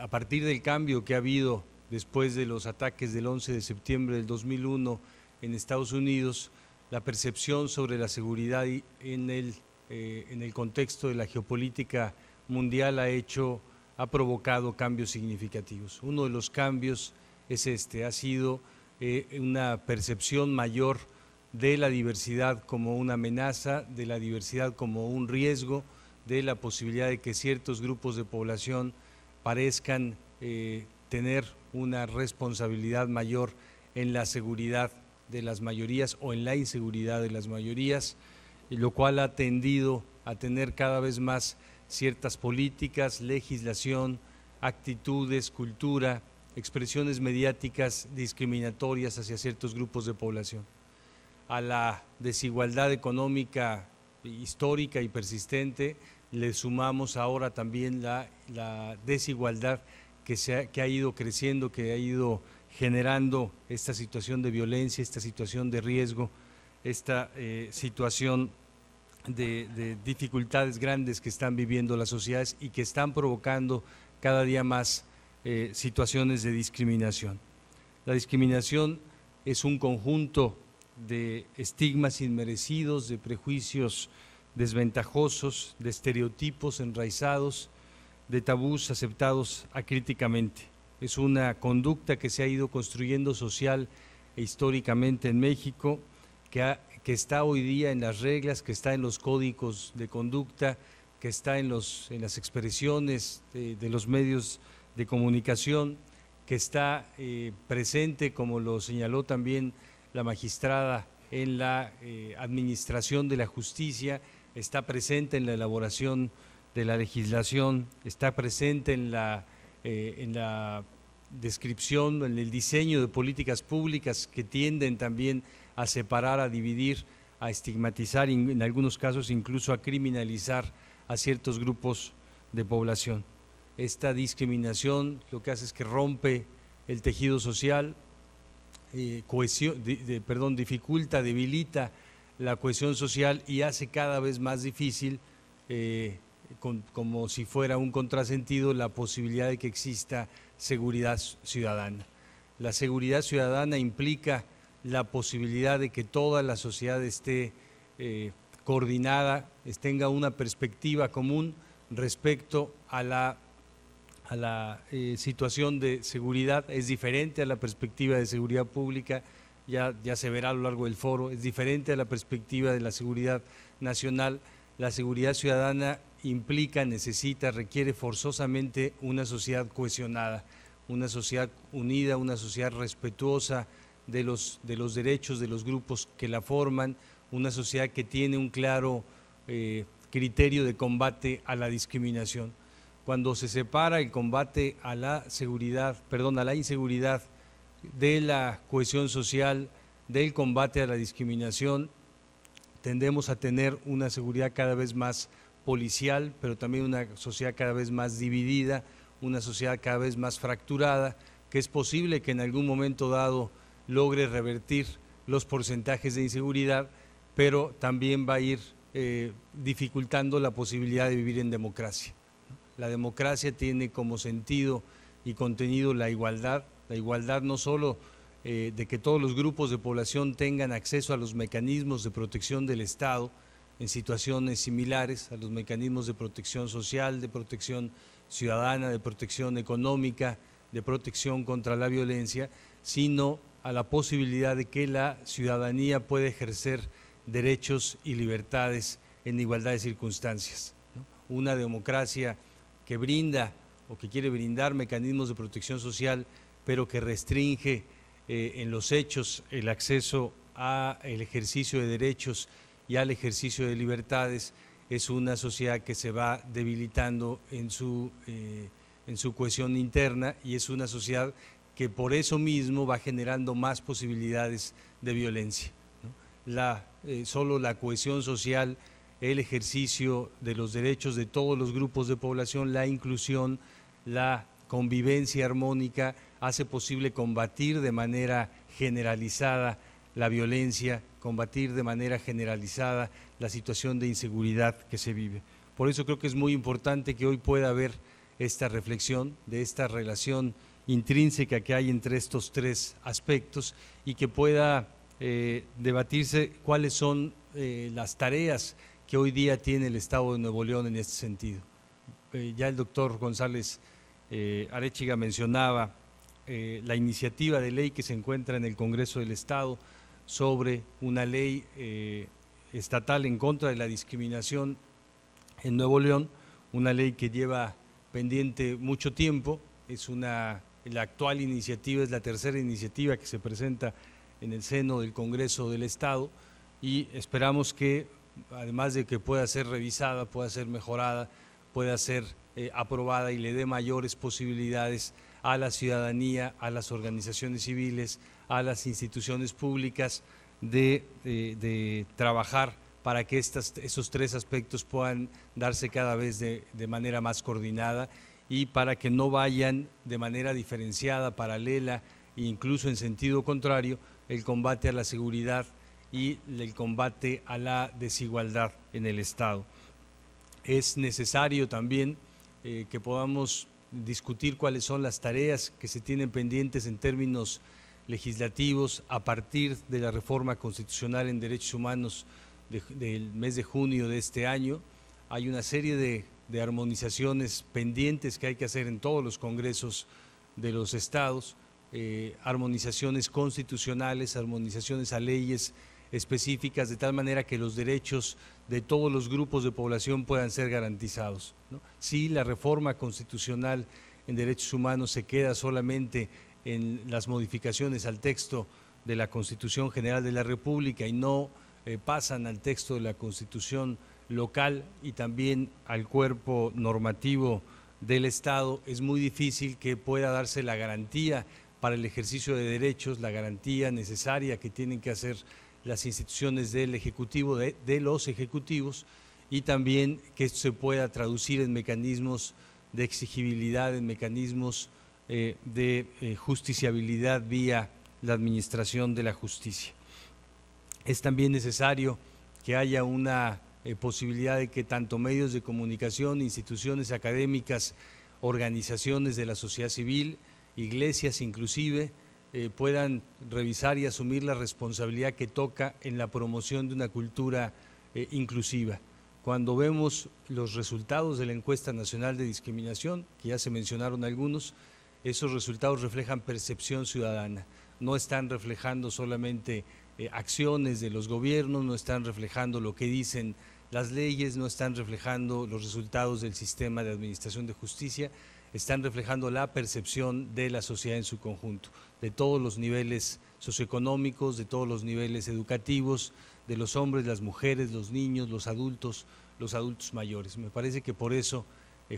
a partir del cambio que ha habido después de los ataques del 11 de septiembre del 2001 en Estados Unidos, la percepción sobre la seguridad en el contexto de la geopolítica mundial ha provocado cambios significativos. Uno de los cambios ha sido una percepción mayor de la diversidad como una amenaza, de la diversidad como un riesgo, de la posibilidad de que ciertos grupos de población parezcan tener una responsabilidad mayor en la seguridad de las mayorías o en la inseguridad de las mayorías, lo cual ha tendido a tener cada vez más ciertas políticas, legislación, actitudes, cultura, expresiones mediáticas discriminatorias hacia ciertos grupos de población. A la desigualdad económica histórica y persistente le sumamos ahora también la desigualdad que ha ido creciendo, que ha ido generando esta situación de violencia, esta situación de riesgo, esta situación de dificultades grandes que están viviendo las sociedades y que están provocando cada día más situaciones de discriminación. La discriminación es un conjunto de estigmas inmerecidos, de prejuicios desventajosos, de estereotipos enraizados, de tabús aceptados acríticamente. Es una conducta que se ha ido construyendo social e históricamente en México, que está hoy día en las reglas, que está en los códigos de conducta, que está en las expresiones de los medios de comunicación, que está presente, como lo señaló también la magistrada, en la administración de la justicia, está presente en la elaboración de la legislación, está presente en la descripción, en el diseño de políticas públicas que tienden también a separar, a dividir, a estigmatizar, en algunos casos incluso a criminalizar a ciertos grupos de población. Esta discriminación lo que hace es que rompe el tejido social, dificulta, debilita la cohesión social y hace cada vez más difícil, como si fuera un contrasentido, la posibilidad de que exista seguridad ciudadana. La seguridad ciudadana implica la posibilidad de que toda la sociedad esté coordinada, tenga una perspectiva común respecto a la situación de seguridad. Es diferente a la perspectiva de seguridad pública, ya se verá a lo largo del foro, es diferente a la perspectiva de la seguridad nacional. La seguridad ciudadana implica, necesita, requiere forzosamente una sociedad cohesionada, una sociedad unida, una sociedad respetuosa de los derechos de los grupos que la forman, una sociedad que tiene un claro criterio de combate a la discriminación. Cuando se separa el combate a la inseguridad de la cohesión social, del combate a la discriminación, tendemos a tener una seguridad cada vez más policial, pero también una sociedad cada vez más dividida, una sociedad cada vez más fracturada, que es posible que en algún momento dado logre revertir los porcentajes de inseguridad, pero también va a ir dificultando la posibilidad de vivir en democracia. La democracia tiene como sentido y contenido la igualdad no solo de que todos los grupos de población tengan acceso a los mecanismos de protección del Estado en situaciones similares, a los mecanismos de protección social, de protección ciudadana, de protección económica, de protección contra la violencia, sino a la posibilidad de que la ciudadanía pueda ejercer derechos y libertades en igualdad de circunstancias, ¿no? Una democracia que brinda o que quiere brindar mecanismos de protección social, pero que restringe en los hechos el acceso al ejercicio de derechos y al ejercicio de libertades, es una sociedad que se va debilitando en su cohesión interna, y es una sociedad que por eso mismo va generando más posibilidades de violencia, ¿no? Solo la cohesión social, el ejercicio de los derechos de todos los grupos de población, la inclusión, la convivencia armónica, hace posible combatir de manera generalizada la violencia, combatir de manera generalizada la situación de inseguridad que se vive. Por eso creo que es muy importante que hoy pueda haber esta reflexión de esta relación intrínseca que hay entre estos tres aspectos y que pueda debatirse cuáles son las tareas que hoy día tiene el Estado de Nuevo León en este sentido. Ya el doctor González Arechiga mencionaba la iniciativa de ley que se encuentra en el Congreso del Estado sobre una ley estatal en contra de la discriminación en Nuevo León, una ley que lleva pendiente mucho tiempo. La actual iniciativa es la tercera iniciativa que se presenta en el seno del Congreso del Estado, y esperamos que, además de que pueda ser revisada, pueda ser mejorada, pueda ser aprobada y le dé mayores posibilidades a la ciudadanía, a las organizaciones civiles, a las instituciones públicas de trabajar para que esos tres aspectos puedan darse cada vez de manera más coordinada y para que no vayan de manera diferenciada, paralela e incluso en sentido contrario el combate a la seguridad y el combate a la desigualdad en el Estado. Es necesario también que podamos discutir cuáles son las tareas que se tienen pendientes en términos legislativos a partir de la reforma constitucional en derechos humanos del mes de junio de este año. Hay una serie de armonizaciones pendientes que hay que hacer en todos los congresos de los estados, armonizaciones constitucionales, armonizaciones a leyes específicas, de tal manera que los derechos de todos los grupos de población puedan ser garantizados, ¿no? Si la reforma constitucional en derechos humanos se queda solamente en las modificaciones al texto de la Constitución General de la República y no pasan al texto de la Constitución local y también al cuerpo normativo del Estado, es muy difícil que pueda darse la garantía para el ejercicio de derechos, la garantía necesaria que tienen que hacer las instituciones del Ejecutivo, de los ejecutivos, y también que esto se pueda traducir en mecanismos de exigibilidad, en mecanismos de justiciabilidad vía la administración de la justicia. Es también necesario que haya una posibilidad de que tanto medios de comunicación, instituciones académicas, organizaciones de la sociedad civil, iglesias inclusive, puedan revisar y asumir la responsabilidad que toca en la promoción de una cultura inclusiva. Cuando vemos los resultados de la encuesta nacional de discriminación, que ya se mencionaron algunos, esos resultados reflejan percepción ciudadana, no están reflejando solamente acciones de los gobiernos, no están reflejando lo que dicen las leyes, no están reflejando los resultados del sistema de administración de justicia, están reflejando la percepción de la sociedad en su conjunto, de todos los niveles socioeconómicos, de todos los niveles educativos, de los hombres, las mujeres, los niños, los adultos mayores. Me parece que por eso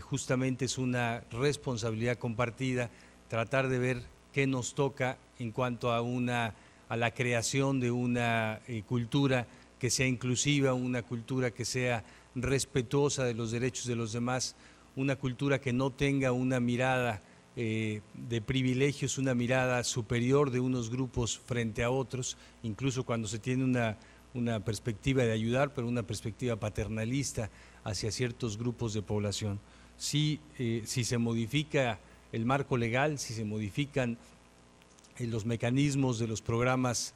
justamente es una responsabilidad compartida tratar de ver qué nos toca en cuanto a la creación de una cultura que sea inclusiva, una cultura que sea respetuosa de los derechos de los demás, una cultura que no tenga una mirada de privilegios, una mirada superior de unos grupos frente a otros, incluso cuando se tiene una perspectiva de ayudar, pero una perspectiva paternalista hacia ciertos grupos de población. Si se modifica el marco legal, si se modifican los mecanismos de los programas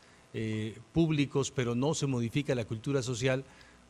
públicos, pero no se modifica la cultura social,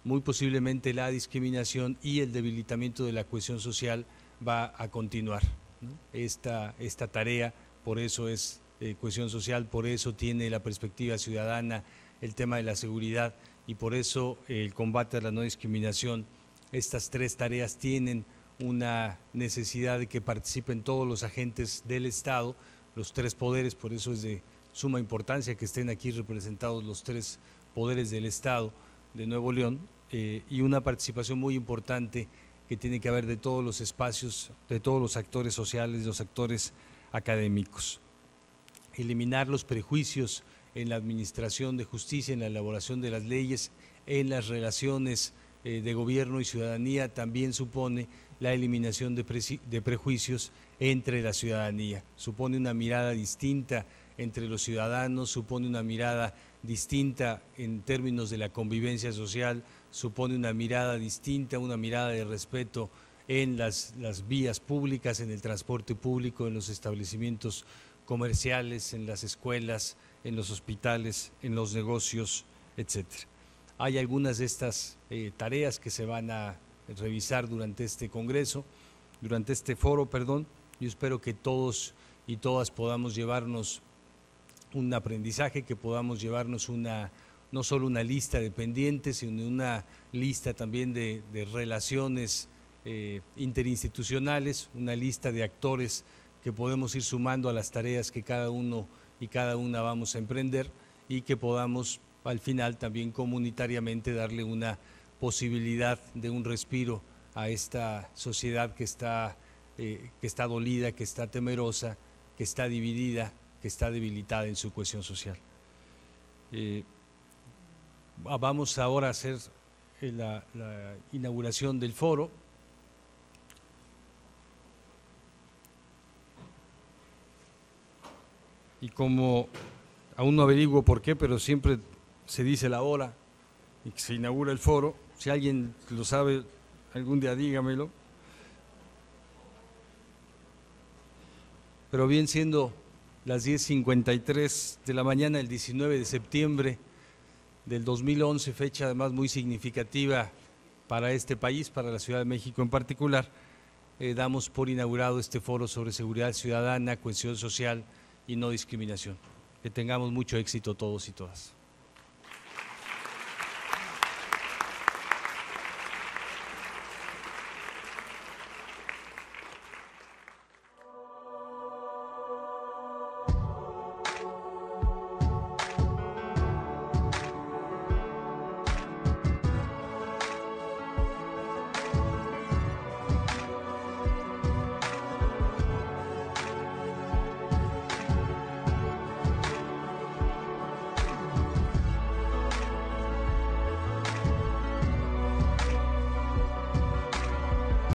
muy posiblemente la discriminación y el debilitamiento de la cohesión social va a continuar, ¿no? Esta tarea, por eso es cohesión social, por eso tiene la perspectiva ciudadana, el tema de la seguridad y por eso el combate a la no discriminación. Estas tres tareas tienen una necesidad de que participen todos los agentes del Estado, los tres poderes, por eso es de suma importancia que estén aquí representados los tres poderes del Estado de Nuevo León, y una participación muy importante que tiene que haber de todos los espacios, de todos los actores sociales, de los actores académicos. Eliminar los prejuicios en la administración de justicia, en la elaboración de las leyes, en las relaciones de gobierno y ciudadanía, también supone la eliminación de prejuicios entre la ciudadanía. Supone una mirada distinta entre los ciudadanos, supone una mirada distinta en términos de la convivencia social, supone una mirada distinta, una mirada de respeto en las vías públicas, en el transporte público, en los establecimientos comerciales, en las escuelas, en los hospitales, en los negocios, etcétera. Hay algunas de estas tareas que se van a revisar durante este congreso, durante este foro, perdón. Yo espero que todos y todas podamos llevarnos un aprendizaje, que podamos llevarnos no solo una lista de pendientes, sino una lista también de relaciones interinstitucionales, una lista de actores que podemos ir sumando a las tareas que cada uno y cada una vamos a emprender y que podamos al final también comunitariamente darle una posibilidad de un respiro a esta sociedad que está dolida, que está temerosa, que está dividida, que está debilitada en su cohesión social. Vamos ahora a hacer la inauguración del foro. Y como aún no averiguo por qué, pero siempre se dice la hora y que se inaugura el foro, si alguien lo sabe, algún día dígamelo. Pero bien siendo las 10:53 de la mañana, el 19 de septiembre del 2011, fecha además muy significativa para este país, para la Ciudad de México en particular, damos por inaugurado este foro sobre seguridad ciudadana, cohesión social y no discriminación. Que tengamos mucho éxito todos y todas.